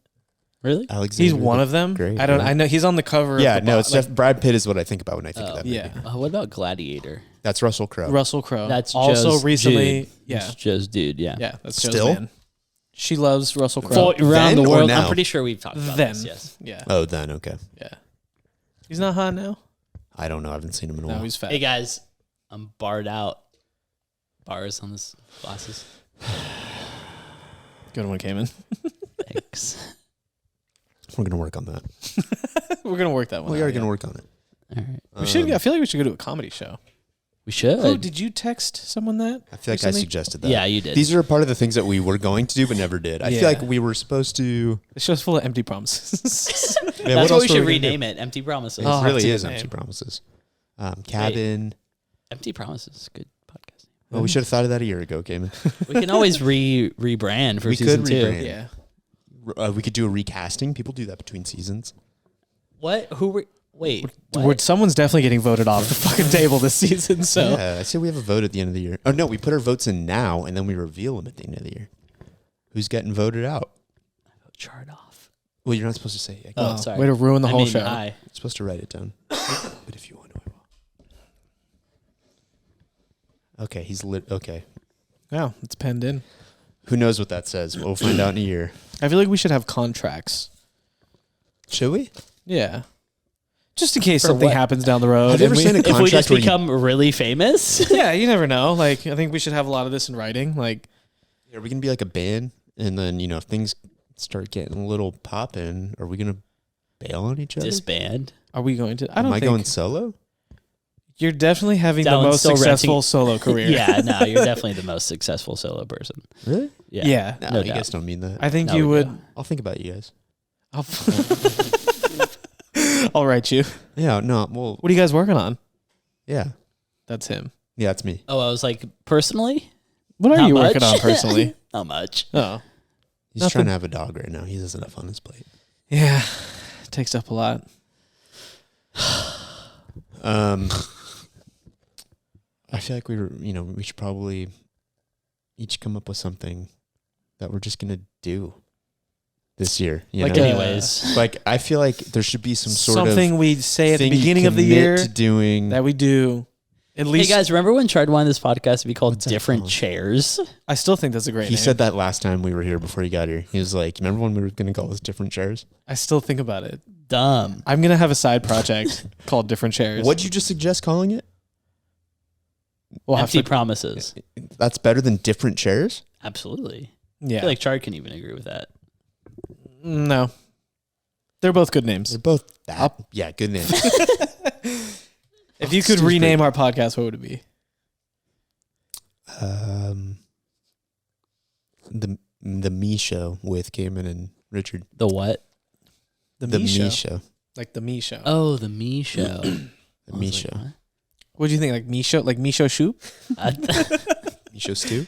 Really? Alexander. He's one of them. Great, I don't. right? I know he's on the cover. Yeah, of the no, it's like, Brad Pitt is what I think about when I think of that movie. yeah. What about Gladiator? That's Russell Crowe. Russell Crowe. That's also Joe's recently. dude. Yeah, That's Joe's dude. Yeah. yeah. That's Still? Joe's man. She loves Russell Crowe. For around Then the or world. now? I'm pretty sure we've talked about Then, this. Yes. yeah, Oh, then okay. yeah. He's not hot now. I don't know. I haven't seen him in a while. No, he's fat. Hey guys, I'm barred out. Bars on this glasses. Good one, Cayman. Thanks. We're gonna work on that. We're gonna work that one. We out, are yeah. gonna work on it. All right. We should. I feel like we should go to a comedy show. We should. Oh, did you text someone that? I feel like I recently? suggested that. Yeah, you did. These are part of the things that we were going to do but never did. I Yeah. feel like we were supposed to. The show's full of empty promises. Yeah, That's what else we were should gonna do? rename it. Empty Promises. It Oh, really that's a is good Empty name. Promises. Cabin. Empty Promises. Good podcast. Well, we should have thought of that a year ago, Cayman. We can always rebrand for We season could 2. rebrand. Yeah. We could do a recasting. People do that between seasons. What? Who were? Wait. Someone's definitely getting voted off the fucking table this season. So Yeah, I say we have a vote at the end of the year. Oh no, we put our votes in now and then we reveal them at the end of the year. Who's getting voted out? Chart off. Well, you're not supposed to say. Oh, sorry. way to ruin the I whole mean, show. You're supposed to write it down. But if you want to, I will. Okay, he's lit. Okay, Yeah, it's penned in. who knows what that says? We'll find out in a year. I feel like we should have contracts. Should we? Yeah. Just in case For something what? happens down the road. Have you and ever we- seen a If we contract just where you- become really famous, yeah, you never know. Like, I think we should have a lot of this in writing. Like, Are we gonna be like a band, and then if things start getting a little popping, are we gonna bail on each other? disband. are we going to? I Am don't I think going solo? you're definitely having the Dallin's most still successful renting- solo career. Yeah, no, you're definitely the most successful solo person. Really? Yeah. Yeah. No, No you doubt. guys don't mean that. I think No, you we would. don't. I'll think about you guys. I'll write you. Yeah. No. Well. What are you guys working on? Yeah. That's him. Yeah. It's me. Oh, I was like, personally, What are Not you working much. on personally? not much. Oh, He's Nothing. trying to have a dog right now. He doesn't have on his plate. yeah. Takes up a lot. I feel like we should probably each come up with something that we're just gonna do this year. Like Anyways, like I feel like there should be some sort Something of we say at the thing you beginning of the commit year to doing. that we do. At hey least guys, remember when Chard wanted this podcast to be called What's that Different called? Chairs? I still think that's a great He name. said that last time we were here before he got here. He was like, "Remember when we were gonna call this Different Chairs?" I still think about it. Dumb. I'm gonna have a side project called Different Chairs. What'd you just suggest calling it? We'll have Empty to. promises. That's better than Different Chairs. Absolutely. I Yeah. feel like Chard can even agree with that. No. They're both good names. They're both that. Yeah, good name. If you could Stu's rename our podcast, what would it be? The Me Show with Cayman and Richard. The what? The The Me Me Show. Show. Like the Me Show. Oh, the Me Show. The Me Show. What do you think? Like Me Show? Like Me Show Shoop? I, Me Show Stew.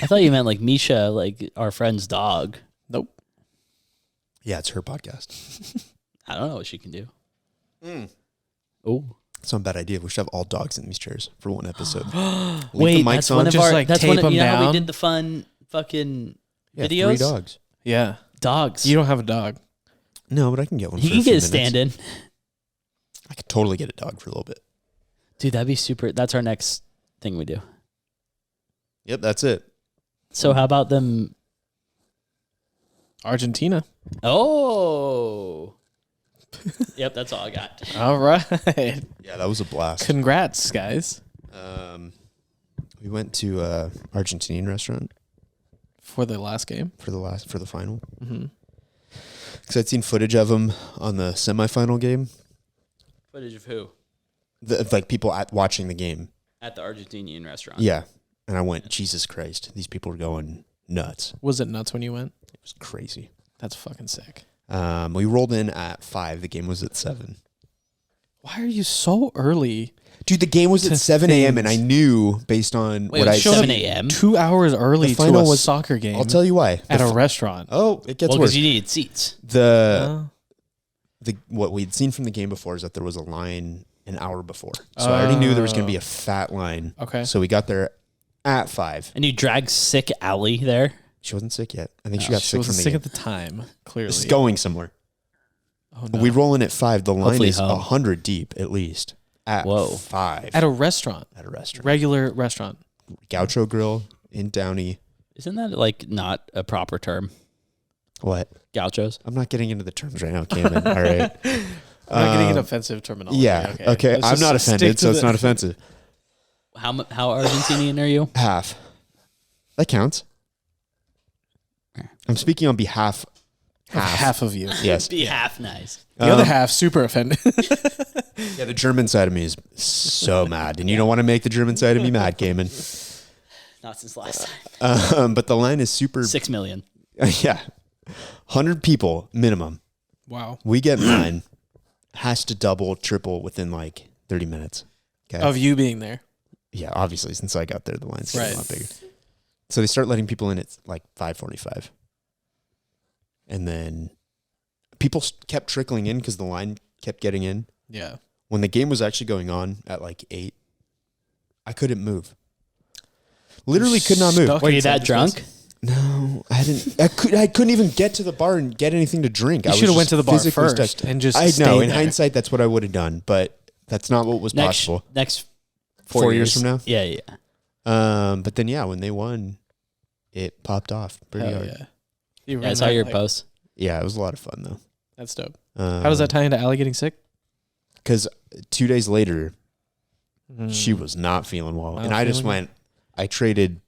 I thought you meant like Misha, like our friend's dog. Nope. Yeah, it's her podcast. I don't know what she can do. Oh, It's not a bad idea. We should have all dogs in these chairs for one episode. wait, the mics that's on. one of Just, our. like, That's tape one of, them you know how we down? did the fun fucking Yeah, videos. 3 dogs. Yeah. Dogs. You don't have a dog. No, but I can get one. You for can a few get a minutes. stand-in, I could totally get a dog for a little bit. dude. That'd be super. That's our next thing we do. Yep, that's it. So how about them? Argentina. Oh, yep. That's all I got. All right. Yeah, that was a blast. Congrats, guys. We went to a Argentinian restaurant For the last game. for the final. Mm-hmm. Because I'd seen footage of them on the semifinal game. Footage of who Like people watching the game. at the Argentinian restaurant? Yeah. And I went, Jesus Christ, these people are going nuts. Was it nuts when you went? It was crazy. That's fucking sick. We rolled in at 5. The game was at 7. Why are you so early? Dude, the game was To at 7 a.m. and I things. knew based on Wait, what it I was showed up 7 a.m. 2 hours early The to final a was- soccer game I'll tell you why. at a restaurant. Oh, it gets Well, worse. because you needed seats. The what we'd seen from the game before is that there was a line an hour before. So I already knew there was going to be a fat line. Okay. So we got there At 5. And you dragged sick Allie there. She wasn't sick yet. I think she got She sick was from the sick game. at the time. Clearly, It's going somewhere. Oh, no. We roll in at 5. The line Hopefully is home. 100 deep at least. At Whoa. 5. At a restaurant, At a restaurant. regular restaurant. Gaucho Grill in Downey. Isn't that like not a proper term? What? Gauchos. I'm not getting into the terms right now, Cayman. All right. I'm not getting an offensive terminology. Yeah. Okay. Let's I'm just not stick offended, to so it's the- not offensive. How Argentinian are you? Half. That counts. I'm speaking on behalf. Half of you. Yes. Be half nice. The other half super offended. Yeah, the German side of me is so mad, and you don't want to make the German side of me mad, Cayman. Not since last time. But the line is super. 6 million. Yeah, 100 people minimum. Wow. We get 9. Has to double, triple within like 30 minutes. Okay. Of you being there. Yeah, obviously, since I got there, the line's getting Right. a lot bigger. So they start letting people in at like 5:45, and then people kept trickling in because the line kept getting in. Yeah. When the game was actually going on at like 8, I couldn't move. Literally could not move. Stuck Were you inside that this drunk? place. No, I didn't. I couldn't even get to the bar and get anything to drink. You I should have was went to the just bar physically first stuck. and just I know. stayed In there. hindsight, that's what I would have done, but that's not what was possible. Next 4 years from now. Yeah. But then when they won, it popped off pretty Hell hard. yeah. You Yeah, I ran saw that, your like- post. Yeah, it was a lot of fun though. That's dope. How does that tie into Allie getting sick? Because 2 days later, Mm. she was not feeling well, Not and I just feeling I traded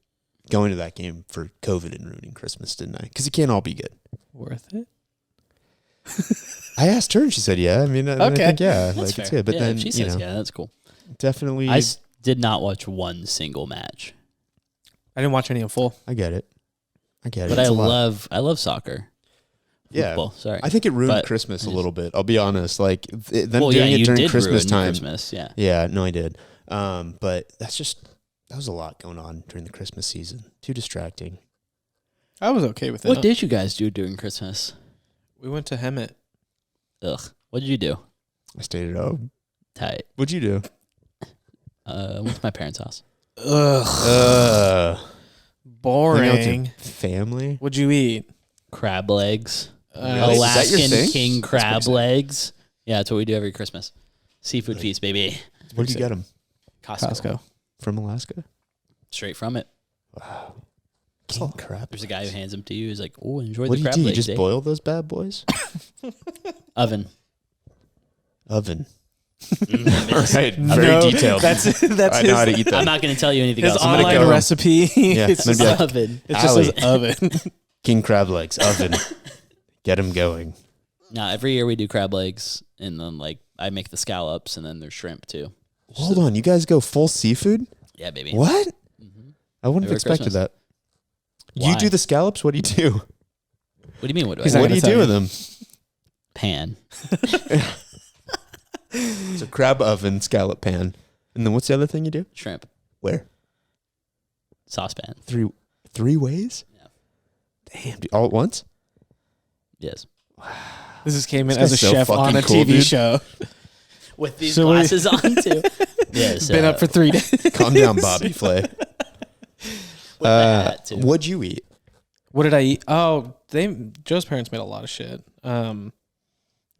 going to that game for COVID and ruining Christmas, didn't I? Because it can't all be good. Worth it? I asked her, and she said, "Yeah." I mean, I Okay. think, yeah, That's like fair. it's good. But Yeah, then if she you says, know, yeah, that's cool. definitely, I did not watch one single match, I didn't watch any in full. I get it. but It's I a lot. love soccer. Yeah. Football, sorry. I think it ruined But Christmas a I just- little bit. I'll be honest. Like them well, doing yeah, it you during did Christmas ruin time. Christmas, yeah. Yeah, no, I did. But that was a lot going on during the Christmas season. Too distracting. I was okay with it. What did you guys do during Christmas? We went to Hemet. Ugh. What did you do? I stayed at home. Tight. What'd you do? Went to my parents' house. Ugh. Hang out with your Boring. family. What'd you eat? Crab legs. Really? Is that your Alaskan thing? king That's crab pretty sick. legs. Yeah, that's what we do every Christmas. Seafood feast, baby. Where'd you get them? Costco. From Alaska. Straight from it. Wow. King crab. There's a guy who hands them to you. He's like, "Oh, enjoy What the do you crab do? You legs." just eh?" boil those bad boys? Oven. Oven. Mm, All right. No, Very detailed. That's I know how to eat that. I'm not going to tell you anything his else. I'm gonna online go- recipe. Yeah, it's maybe just, like- Oven. it just Allie. says oven. King crab legs. Oven. Get them going. No, every year we do crab legs, and then like I make the scallops, and then there's shrimp too. Hold on. You guys go full seafood? Yeah, baby. What? Mhm. I wouldn't have Every expected Christmas. that. Why? You do the scallops? What do you do? What do you mean? What do He's I not What do gonna you tell do with you. them? pan? It's a crab oven, scallop pan. And then what's the other thing you do? Shrimp. Where? Saucepan. Three ways? Yeah. Damn, dude, all at once? Yes. This is Cayman This as a guy's so chef on fucking a cool, TV dude. show. With these So we- glasses on too. Yes. Been up for 3 days. Calm down, Bobby Flay. with the hat too. What'd you eat? What did I eat? Oh, Joe's parents made a lot of shit.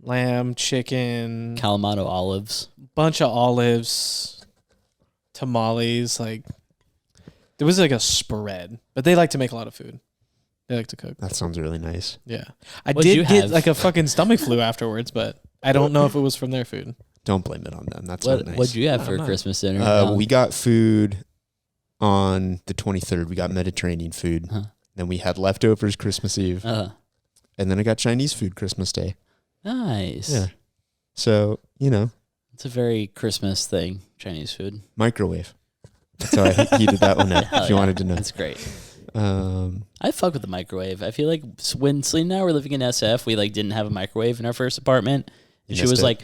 Lamb, chicken, Kalamata olives. bunch of olives, tamales. Like there was like a spread, but they like to make a lot of food. They like to cook. That sounds really nice. Yeah, I What'd you did get have? like a fucking stomach flu afterwards, but I don't know if it was from their food. Don't blame it on them. That's What not nice. What'd you have I for don't know. Christmas dinner? We got food on the 23rd. We got Mediterranean food. Huh. Then we had leftovers Christmas Eve. And then I got Chinese food Christmas Day. Nice. Yeah. So, It's a very Christmas thing. Chinese food. microwave. That's how I heated that one up, Hell if you yeah. wanted to know. That's great. Um, I fuck with the microwave. I feel like when Celine and I were living in SF, we like didn't have a microwave in our first apartment, and You she was missed it. like,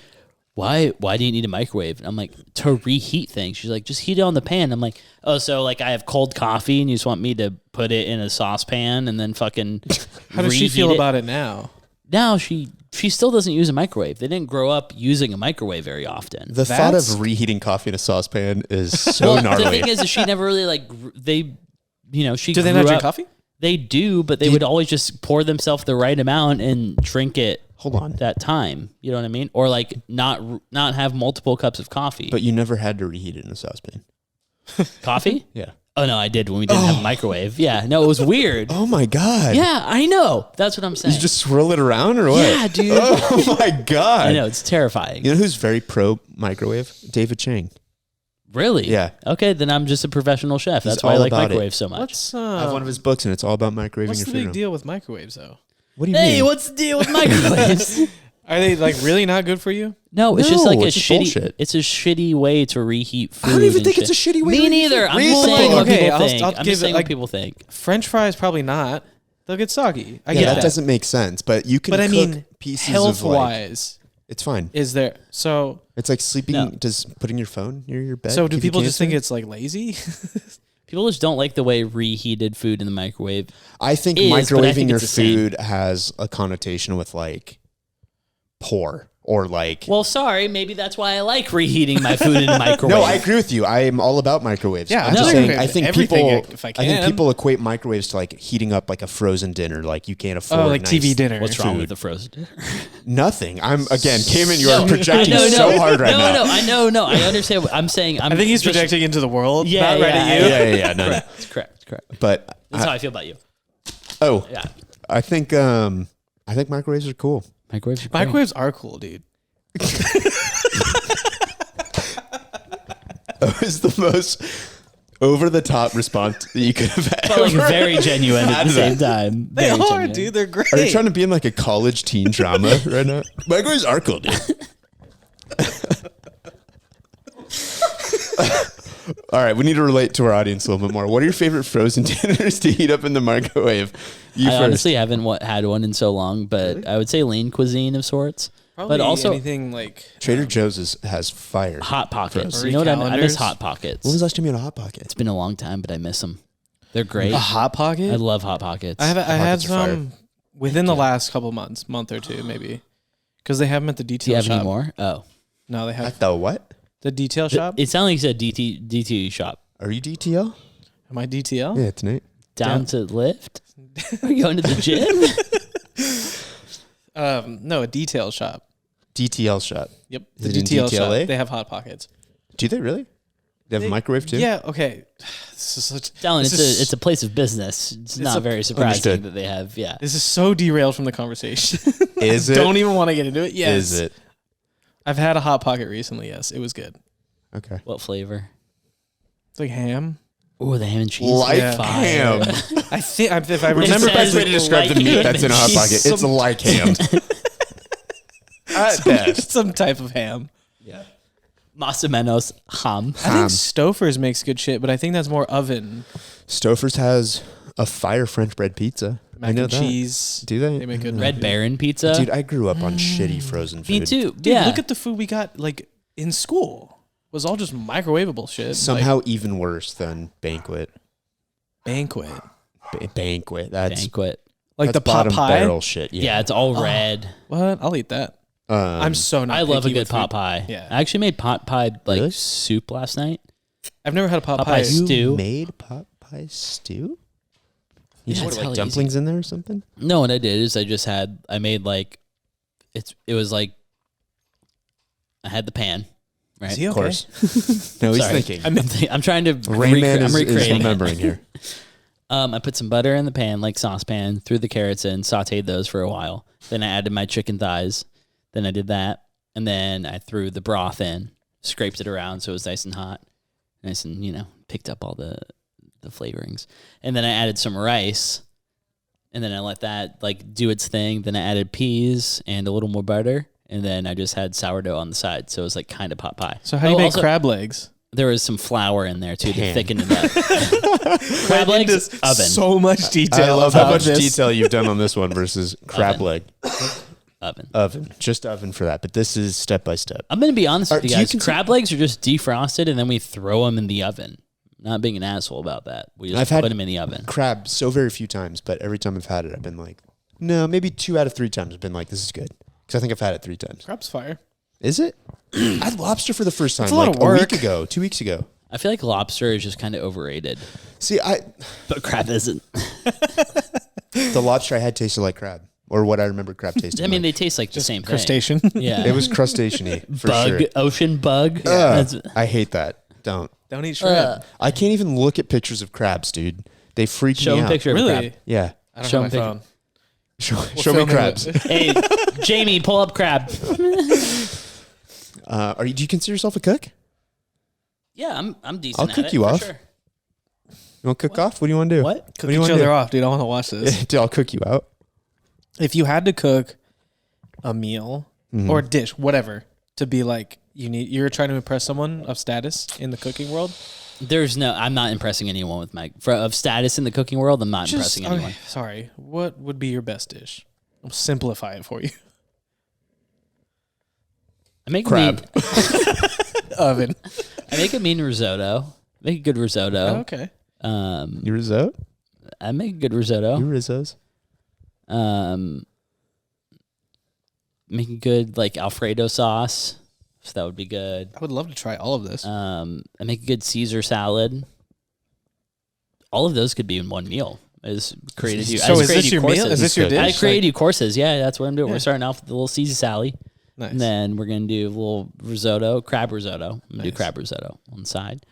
"Why do you need a microwave?" And I'm like, "To reheat things." She's like, "Just heat it on the pan." I'm like, "Oh, so like I have cold coffee, and you just want me to put it in a saucepan and then fucking?" How does she reheat feel it? about it now? now she still doesn't use a microwave. They didn't grow up using a microwave very often. The thought of reheating coffee in a saucepan is so gnarly. The thing is she never really she Do they not drink coffee? They do, but they would always just pour themselves the right amount and drink it. Hold on. That time, you know what I mean? Or like not have multiple cups of coffee. But you never had to reheat it in a saucepan. Coffee? Yeah. Oh no, I did when we didn't have a microwave. Yeah, no, it was weird. Oh my God. Yeah, I know. That's what I'm saying. You just swirl it around or what? Yeah, dude. Oh my God. I know, it's terrifying. You know who's very pro microwave? David Chang. Really? Yeah. Okay, then I'm just a professional chef. He's That's why I all like about microwaves it. so much. What's I have one of his books, and it's all about microwaving what's your the food. big deal with microwaves, though? What do you mean? Hey, what's the deal with microwaves? Are they like really not good for you? No, it's just like a it's just shitty. bullshit. It's a shitty way to reheat food. I don't even and think shit. it's a shitty way. Me to neither. I'm just Really? saying what Okay, people I'll think. give I'm just it, saying like- what people think. French fries probably not. They'll get soggy. I Yeah, get that that. doesn't make sense. But you can But I cook mean, pieces health of like. wise, It's fine. is there so? It's like sleeping. No. Does putting your phone near your bed? So do give you people just think cancer? it's like lazy? People just don't like the way reheated food in the microwave. I think is, but I microwaving think your it's the same. food has a connotation with like poor or like. Well, sorry, maybe that's why I like reheating my food in the microwave. No, I agree with you. I am all about microwaves. Yeah, I'm I'm just doing saying. I think everything people. if I I think can. people equate microwaves to like heating up like a frozen dinner. Like you can't afford. Oh, like nice TV dinner. What's wrong food. with the frozen dinner? Nothing. I'm again, Cayman. You are No, projecting so hard right now. No, I understand. What I'm saying. I think he's just- projecting into the world, Yeah, not right yeah, at you. Yeah. No. It's correct. But That's how I feel about you. oh, Yeah, I think microwaves are cool. microwaves. Microwaves are cool, dude. That was the most over the top response that you could have had. But like very genuine at Had the same that. time. They Very are, genuine. dude. They're great. Are you trying to be in like a college teen drama right now? Microwaves are cool, dude. All right, we need to relate to our audience a little bit more. What are your favorite frozen dinners to heat up in the microwave? You I first. honestly haven't had one in so long, but I would say lean cuisine of sorts. Probably but also anything like Trader Joe's has fire. Hot Pockets. Marie You know what I mean? I miss Callender's. Hot Pockets. When was the last time you had a Hot Pocket? It's been a long time, but I miss them. They're great. a hot pocket. I love Hot Pockets. I had Pockets are fire. some within the last couple months, month or two maybe, because they have them at the Do you detail have shop. any more? Oh, No, they have At the what? the detail shop. it sounded like you said DT shop. Are you DTL? Am I DTL? Yeah, tonight. Down to lift? Are you going to the gym? No, a detail shop. DTL shop. Yep, Is the it in detail DTLA? shop. They have hot pockets. Do they really? They have a microwave too? Yeah. Okay. This is such. Dallin, this it's is- a place of business. It's not a- very surprising Understood. that they have. Yeah. This is so derailed from the conversation. Is it? Don't even want to get into it. Yes. Is it? I've had a hot pocket recently. Yes, it was good. Okay. What flavor? It's like ham. Oh, the ham and cheese. Like Yeah. ham. I think if I It remember says Best way to correctly, describe the like meat ham that's in a and Hot cheese. Pocket. It's like ham. At best. some type of ham. Yeah. Masa menos ham. I think Stouffer's makes good shit, but I think that's more oven. Stouffer's has a fire French bread pizza. Mac I know and that. cheese. Do they? They make good Red Baron pizza. Dude, I grew up on shitty frozen food. Me too. Dude, yeah. look at the food we got like in school. It was all just microwavable shit. Somehow even worse than Banquet. Banquet. Banquet. That's banquet. Like that's the pot bottom pie. barrel shit. Yeah, it's all red. What? I'll eat that. I'm so not. I love a picky good with pot food. pie. Yeah. I actually made pot pie like Really? soup last night. I've never had a pot Pot pie. pie stew. You made pot pie stew? You Yeah, just it's put hella like dumplings in there or something? No, what I did is I made like it was like I had the pan, right? Is he Of okay? course. No, he's Sorry. thinking. I'm trying to Rain Man I'm is recreating it. remembering here. I put some butter in the pan, like saucepan, threw the carrots in, sauteed those for a while. Then I added my chicken thighs. Then I did that. And then I threw the broth in, scraped it around so it was nice and hot. Nice and, picked up all the flavorings. And then I added some rice. And then I let that do its thing. Then I added peas and a little more butter. And then I just had sourdough on the side. So it was like kind of pot pie. So how do you make also, crab legs? There was some flour in there too to Ham. thicken it up. Crab legs, oven. So much detail. I love how about much this. detail you've done on this one versus crab Oven. leg. Oven. Oven. Just oven for that. But this is step by step. I'm going to be honest with Do you you guys. consider- Crab legs are just defrosted and then we throw them in the oven. Not being an asshole about that. We just I've had put them in the oven. Crab so very few times, but every time I've had it, I've been like, No, maybe 2 out of 3 times I've been like, this is good. Because I think I've had it 3 times. Crab's fire. Is it? I had lobster for the first time a lot like of a work. week ago, 2 weeks ago. I feel like lobster is just kind of overrated. See, But crab isn't. the lobster I had tasted like crab. Or what I remember crab tasting I mean, like. they taste like the same thing. Crustacean. Yeah. It was crustacean-y, for bug, sure. ocean bug. I hate that. Don't. Don't eat shrimp. I can't even look at pictures of crabs, dude. They freak Show me him out. a picture of a Really? crab. Yeah. I don't Show have my him phone. Show me filming crabs. it. Hey, Jamie, pull up crab. Do you consider yourself a cook? Yeah, I'm decent. I'll at cook it, you for off. Sure. You want to cook off? What do you want to do? What? What Cook do you each want other to do? off, dude. I want to watch this. Dude, I'll cook you out. If you had to cook a meal or a dish, whatever, to be like you're trying to impress someone of status in the cooking world. I'm not impressing anyone with of status in the cooking world. I'm not impressing anyone. Okay, sorry. What would be your best dish? I'll simplify it for you. I make Crab. Oven. I make a mean risotto. Make a good risotto. Oh, okay. You risotto? I make a good risotto. You rizzos? Make a good like Alfredo sauce. So that would be good. I would love to try all of this. I make a good Caesar salad. All of those could be in one meal. I just created you. So I just is created this you your meal? courses. Is this your dish? I created you courses. Yeah, that's what I'm doing. Yeah. We're starting off with a little Caesar salad. Nice. And then we're going to do a little risotto, crab risotto. I'm going to do Nice. crab risotto on the side.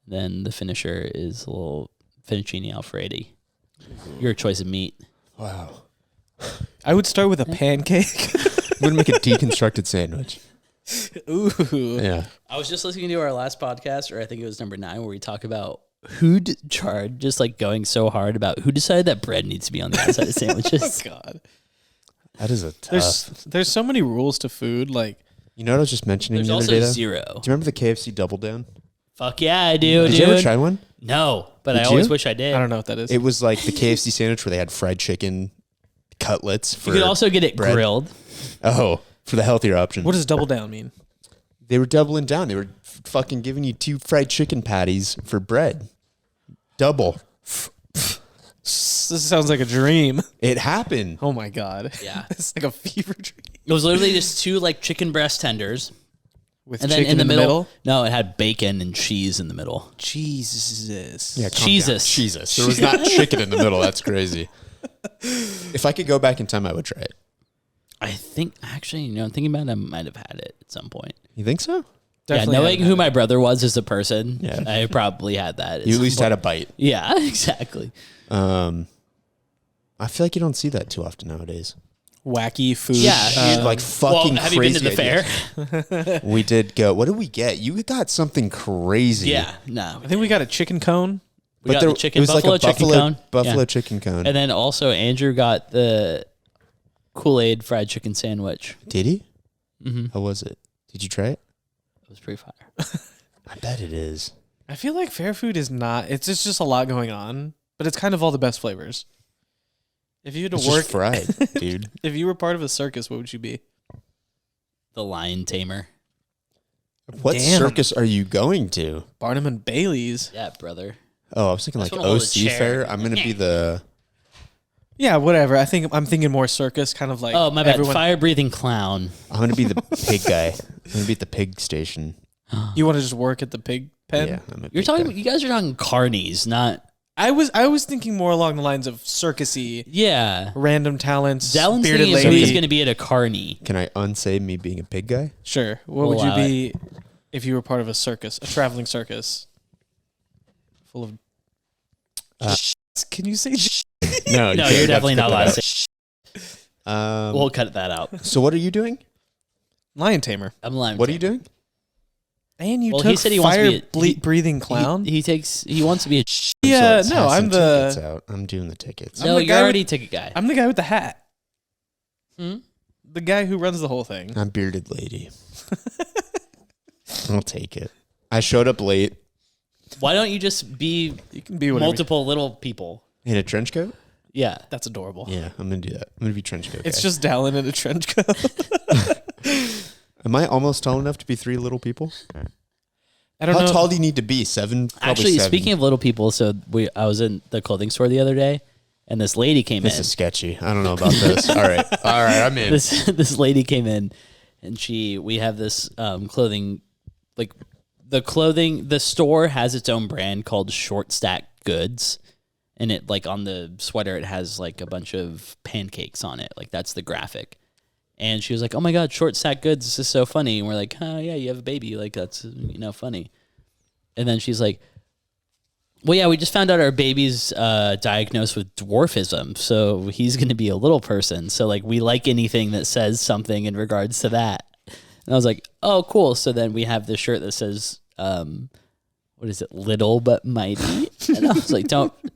Then the finisher is a little fettuccine alfredo. Your choice of meat. Wow. I would start with a pancake. I'm going to make a deconstructed sandwich. Ooh. Yeah. I was just listening to our last podcast, or I think it was number 9, where we talk about who just like going so hard about who decided that bread needs to be on the outside of sandwiches. Oh, God. That is a tough. There's so many rules to food. Like, You know what I was just mentioning There's the other also day? though? 0. Do you remember the KFC Double Down? Fuck yeah, I do, Did dude. you ever try one? No, but Did I always you? wish I did. I don't know what that is. It was like the KFC sandwich where they had fried chicken cutlets for You could also get it bread. grilled. Oh, for the healthier option. What does double down mean? They were doubling down. They were fucking giving you 2 fried chicken patties for bread. Double. This sounds like a dream. It happened. Oh my God. Yeah. It's like a fever dream. It was literally just 2 like chicken breast tenders. With And then chicken in the middle, no, it had bacon and cheese in the middle. Jesus. Yeah, calm Jesus. down. Jesus. There was not chicken in the middle. That's crazy. If I could go back in time, I would try it. I think actually, thinking about it, I might have had it at some point. You think so? Definitely yeah, knowing haven't who had my brother was as a person, Yeah. I probably had that. You at least had a bite. Yeah, exactly. I feel like you don't see that too often nowadays. wacky food. Yeah, Like fucking have you been to crazy the ideas. fair? We did go. What did we get? You got something crazy. Yeah, no. I think we got a chicken cone. We got the chicken it was buffalo, like a chicken cone. buffalo Yeah. chicken cone. And then also Andrew got the Kool-Aid fried chicken sandwich. Did he? Mm-hmm. How was it? Did you try it? It was pretty fire. I bet it is. I feel like fair food is not. It's just a lot going on, but it's kind of all the best flavors. If you had to It's work, just fried, dude. if you were part of a circus, what would you be? The lion tamer. What Damn. circus are you going to? Barnum and Bailey's. Yeah, brother. Oh, I was thinking That's like what all the OC chair- Fair. I'm gonna be the. Yeah, whatever. I'm thinking more circus, kind of like. Oh, my bad. everyone- Fire-breathing clown. I'm gonna be the pig guy. I'm gonna be at the pig station. You want to just work at the pig pen? Yeah, I'm a You're pig talking. guy. You guys are talking carnies, not. I was thinking more along the lines of circusy, Yeah. random talents, Dallin's bearded thinking of who he's lady. going to be at a carny. Can I unsay me being a pig guy? Sure. What We'll would you allow be if you were part of a circus, a traveling circus, full of? Can you say? No, No, you're definitely not allowed to say. Um, We'll cut that out. so what are you doing? Lion tamer. I'm lying. What are you doing? And you Well, took he said he wants to fire be a- breathing clown. He wants to be a. Yeah, let's no, have I'm some tickets the out. I'm doing the tickets. I'm No, the you're guy already with- ticket guy. I'm the guy with the hat. Hmm? The guy who runs the whole thing. I'm bearded lady. I'll take it. I showed up late Why don't you just be You can be whatever. multiple little people? in a trench coat. Yeah. That's adorable. Yeah, I'm gonna do that. I'm gonna be trench coat. It's guy. just Dallin in a trench coat. Am I almost tall enough to be 3 little people? I don't How know. tall do you need to be? 7? Probably Actually, 7. speaking of little people, I was in the clothing store the other day, And this lady came in. This is sketchy. I don't know about this. All right, I'm in. This lady came in, and we have this clothing, like the store has its own brand called Short Stack Goods, and it like on the sweater it has like a bunch of pancakes on it, like that's the graphic. And she was like, "Oh my God, Short Stack Goods, this is so funny." And we're like, "Oh yeah, you have a baby, like that's funny." And then she's like, "Well, yeah, we just found out our baby's diagnosed with dwarfism, so he's going to be a little person. So like we like anything that says something in regards to that." And I was like, "Oh, cool." So then we have this shirt that says, what is it, little but mighty? And I was like,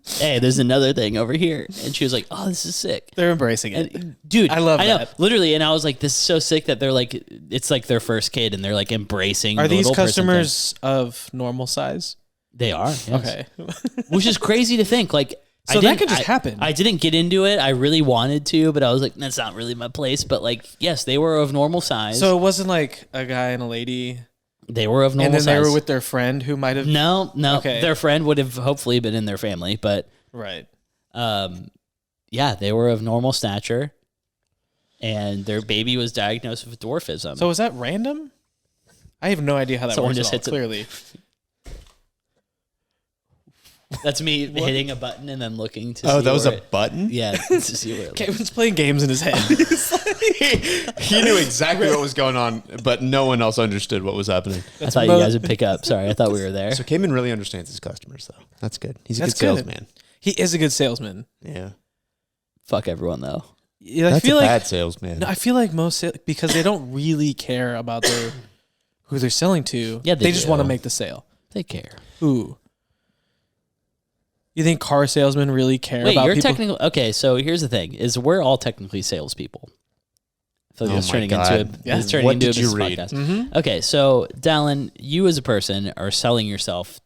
hey, there's another thing over here. And she was like, "Oh, this is sick." They're embracing it. And, dude, I love know, that. literally. And I was like, this is so sick that they're like, it's like their first kid and they're like embracing. Are the these little person customers of normal size? thing. They are. Yes. Okay. Which is crazy to think. Like, So that could just happen. I didn't get into it. I really wanted to, but I was like, that's not really my place. But like, yes, they were of normal size. So it wasn't like a guy and a lady, they were of normal and then size. they were with their friend who might have. No. Okay. Their friend would have hopefully been in their family, but Right. yeah, they were of normal stature, and their baby was diagnosed with dwarfism. So was that random? I have no idea how that Someone works. just At all, hits it. clearly. That's me hitting a button and then looking to see. Oh, that was where a button? Yeah, to see where. Kevin's playing games in his head. He knew exactly what was going on, but no one else understood what was happening. I thought you guys would pick up. Sorry, I thought we were there. So Cayman really understands his customers, though. That's good. He's a That's good good. salesman. He is a good salesman. Yeah. Fuck everyone though. Yeah, I That's feel a like bad salesman. no, I feel like because they don't really care about who they're selling to. Yeah, they just do. want to make the sale. They care. Ooh. You think car salesmen really care Wait, about you're people? technically okay. So here's the thing: is we're all technically salespeople. I feel like Oh it's my turning God. into Yeah. it's turning What into did a you business read? podcast. Okay, so Dallin, you as a person are selling yourself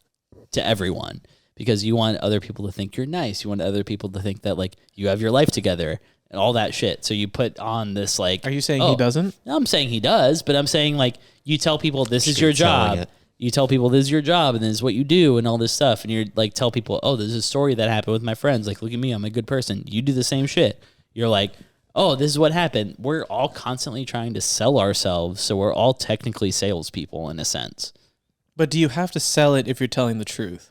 to everyone because you want other people to think you're nice. You want other people to think that like you have your life together and all that shit. So you put on this like. Are you saying oh, he doesn't? I'm saying he does, but I'm saying like you tell people this is your Street selling job. it. You tell people this is your job and this is what you do and all this stuff. And you're like, tell people, oh, there's a story that happened with my friends. Like, look at me, I'm a good person. You do the same shit. You're like, oh, this is what happened. We're all constantly trying to sell ourselves. So we're all technically salespeople in a sense. But do you have to sell it if you're telling the truth?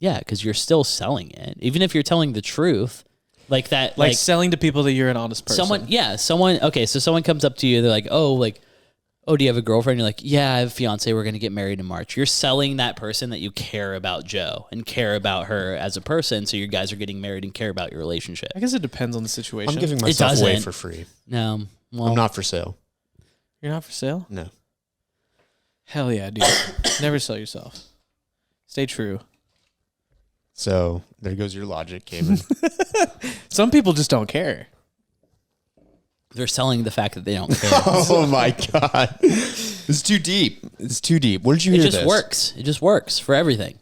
Yeah, because you're still selling it. Even if you're telling the truth, like that. Like selling to people that you're an honest person. Okay, so someone comes up to you, they're like, oh, do you have a girlfriend? You're like, yeah, I have a fiance. We're going to get married in March. You're selling that person that you care about Joe and care about her as a person. So you guys are getting married and care about your relationship. I guess it depends on the situation. I'm giving myself away doesn't. for free. No. Well, I'm not for sale. You're not for sale? No. Hell yeah, dude. Never sell yourself. Stay true. So there goes your logic, Cayman. Some people just don't care. they're selling the fact that they don't care. Oh my God. It's too deep. It's too deep. Where did you hear this? It just works. It just works for everything.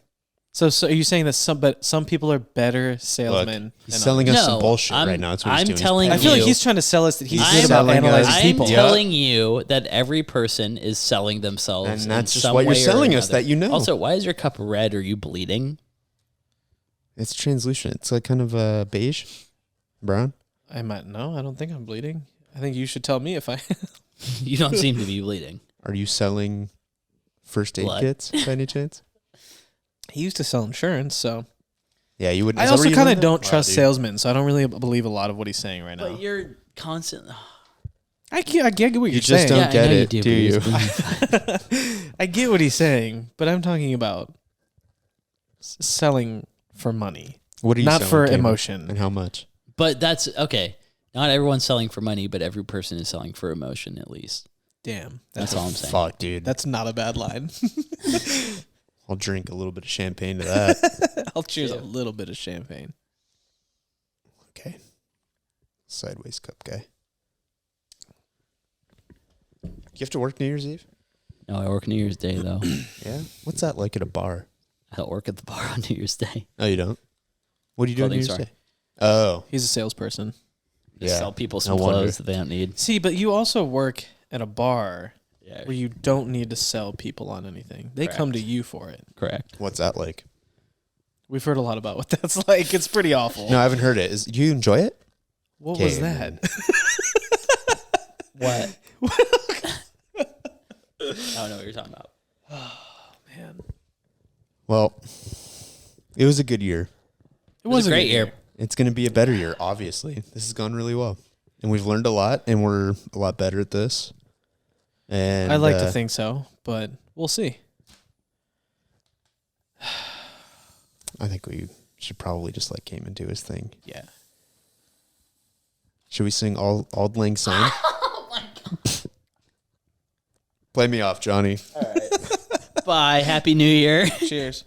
So are you saying that some people are better salesmen? Look, he's than selling others? us some No, bullshit I'm- right now. That's what he's I'm doing. telling I feel like you- he's trying to sell us that he's I'm good about selling analyzing us- I'm people. telling you that every person is selling themselves. And in that's just some what you're way or selling us, another. that you know. Also, why is your cup red? Are you bleeding? It's translucent. It's like kind of beige, brown. I might know. I don't think I'm bleeding. I think you should tell me if I. You don't seem to be bleeding. Are you selling first aid Blood. kits by any chance? He used to sell insurance, so Yeah, you would. I also kind of don't trust salesmen, so I don't really believe a lot of what he's saying right now. But you're constant. I get what You you're just saying. don't Yeah, I get know you it, do, do you? but I get what he's saying, but I'm talking about selling for money, What are you not selling, for Cayman? emotion. And how much? But that's okay. Not everyone's selling for money, but every person is selling for emotion at least. Damn, That's all I'm saying. Fuck, dude. That's not a bad line. I'll drink a little bit of champagne to that. I'll cheers a little bit of champagne. Okay. Sideways cup guy. You have to work New Year's Eve? No, I work New Year's Day though. Yeah. What's that like at a bar? I don't work at the bar on New Year's Day. Oh, you don't? What do you do on New Clothing Year's store. Day? Oh, He's a salesperson. Just yeah. sell people some No wonder. clothes that they don't need. See, but you also work at a bar Yeah, where you don't need to sell people on anything. They come to you for it. correct. What's that like? We've heard a lot about what that's like. It's pretty awful. No, I haven't heard it. Do you enjoy it? What was that? What? I don't know what you're talking about. Oh, man. Well, it was a good year. It was a great good year. It's going to be a better year, obviously. This has gone really well. And we've learned a lot, and we're a lot better at this. And I like to think so, but we'll see. I think we should probably just let Cayman do his thing. Yeah. Should we sing Auld Lang Syne? Oh my God. Play me off, Johnny. All right. Bye. Happy New Year. Cheers.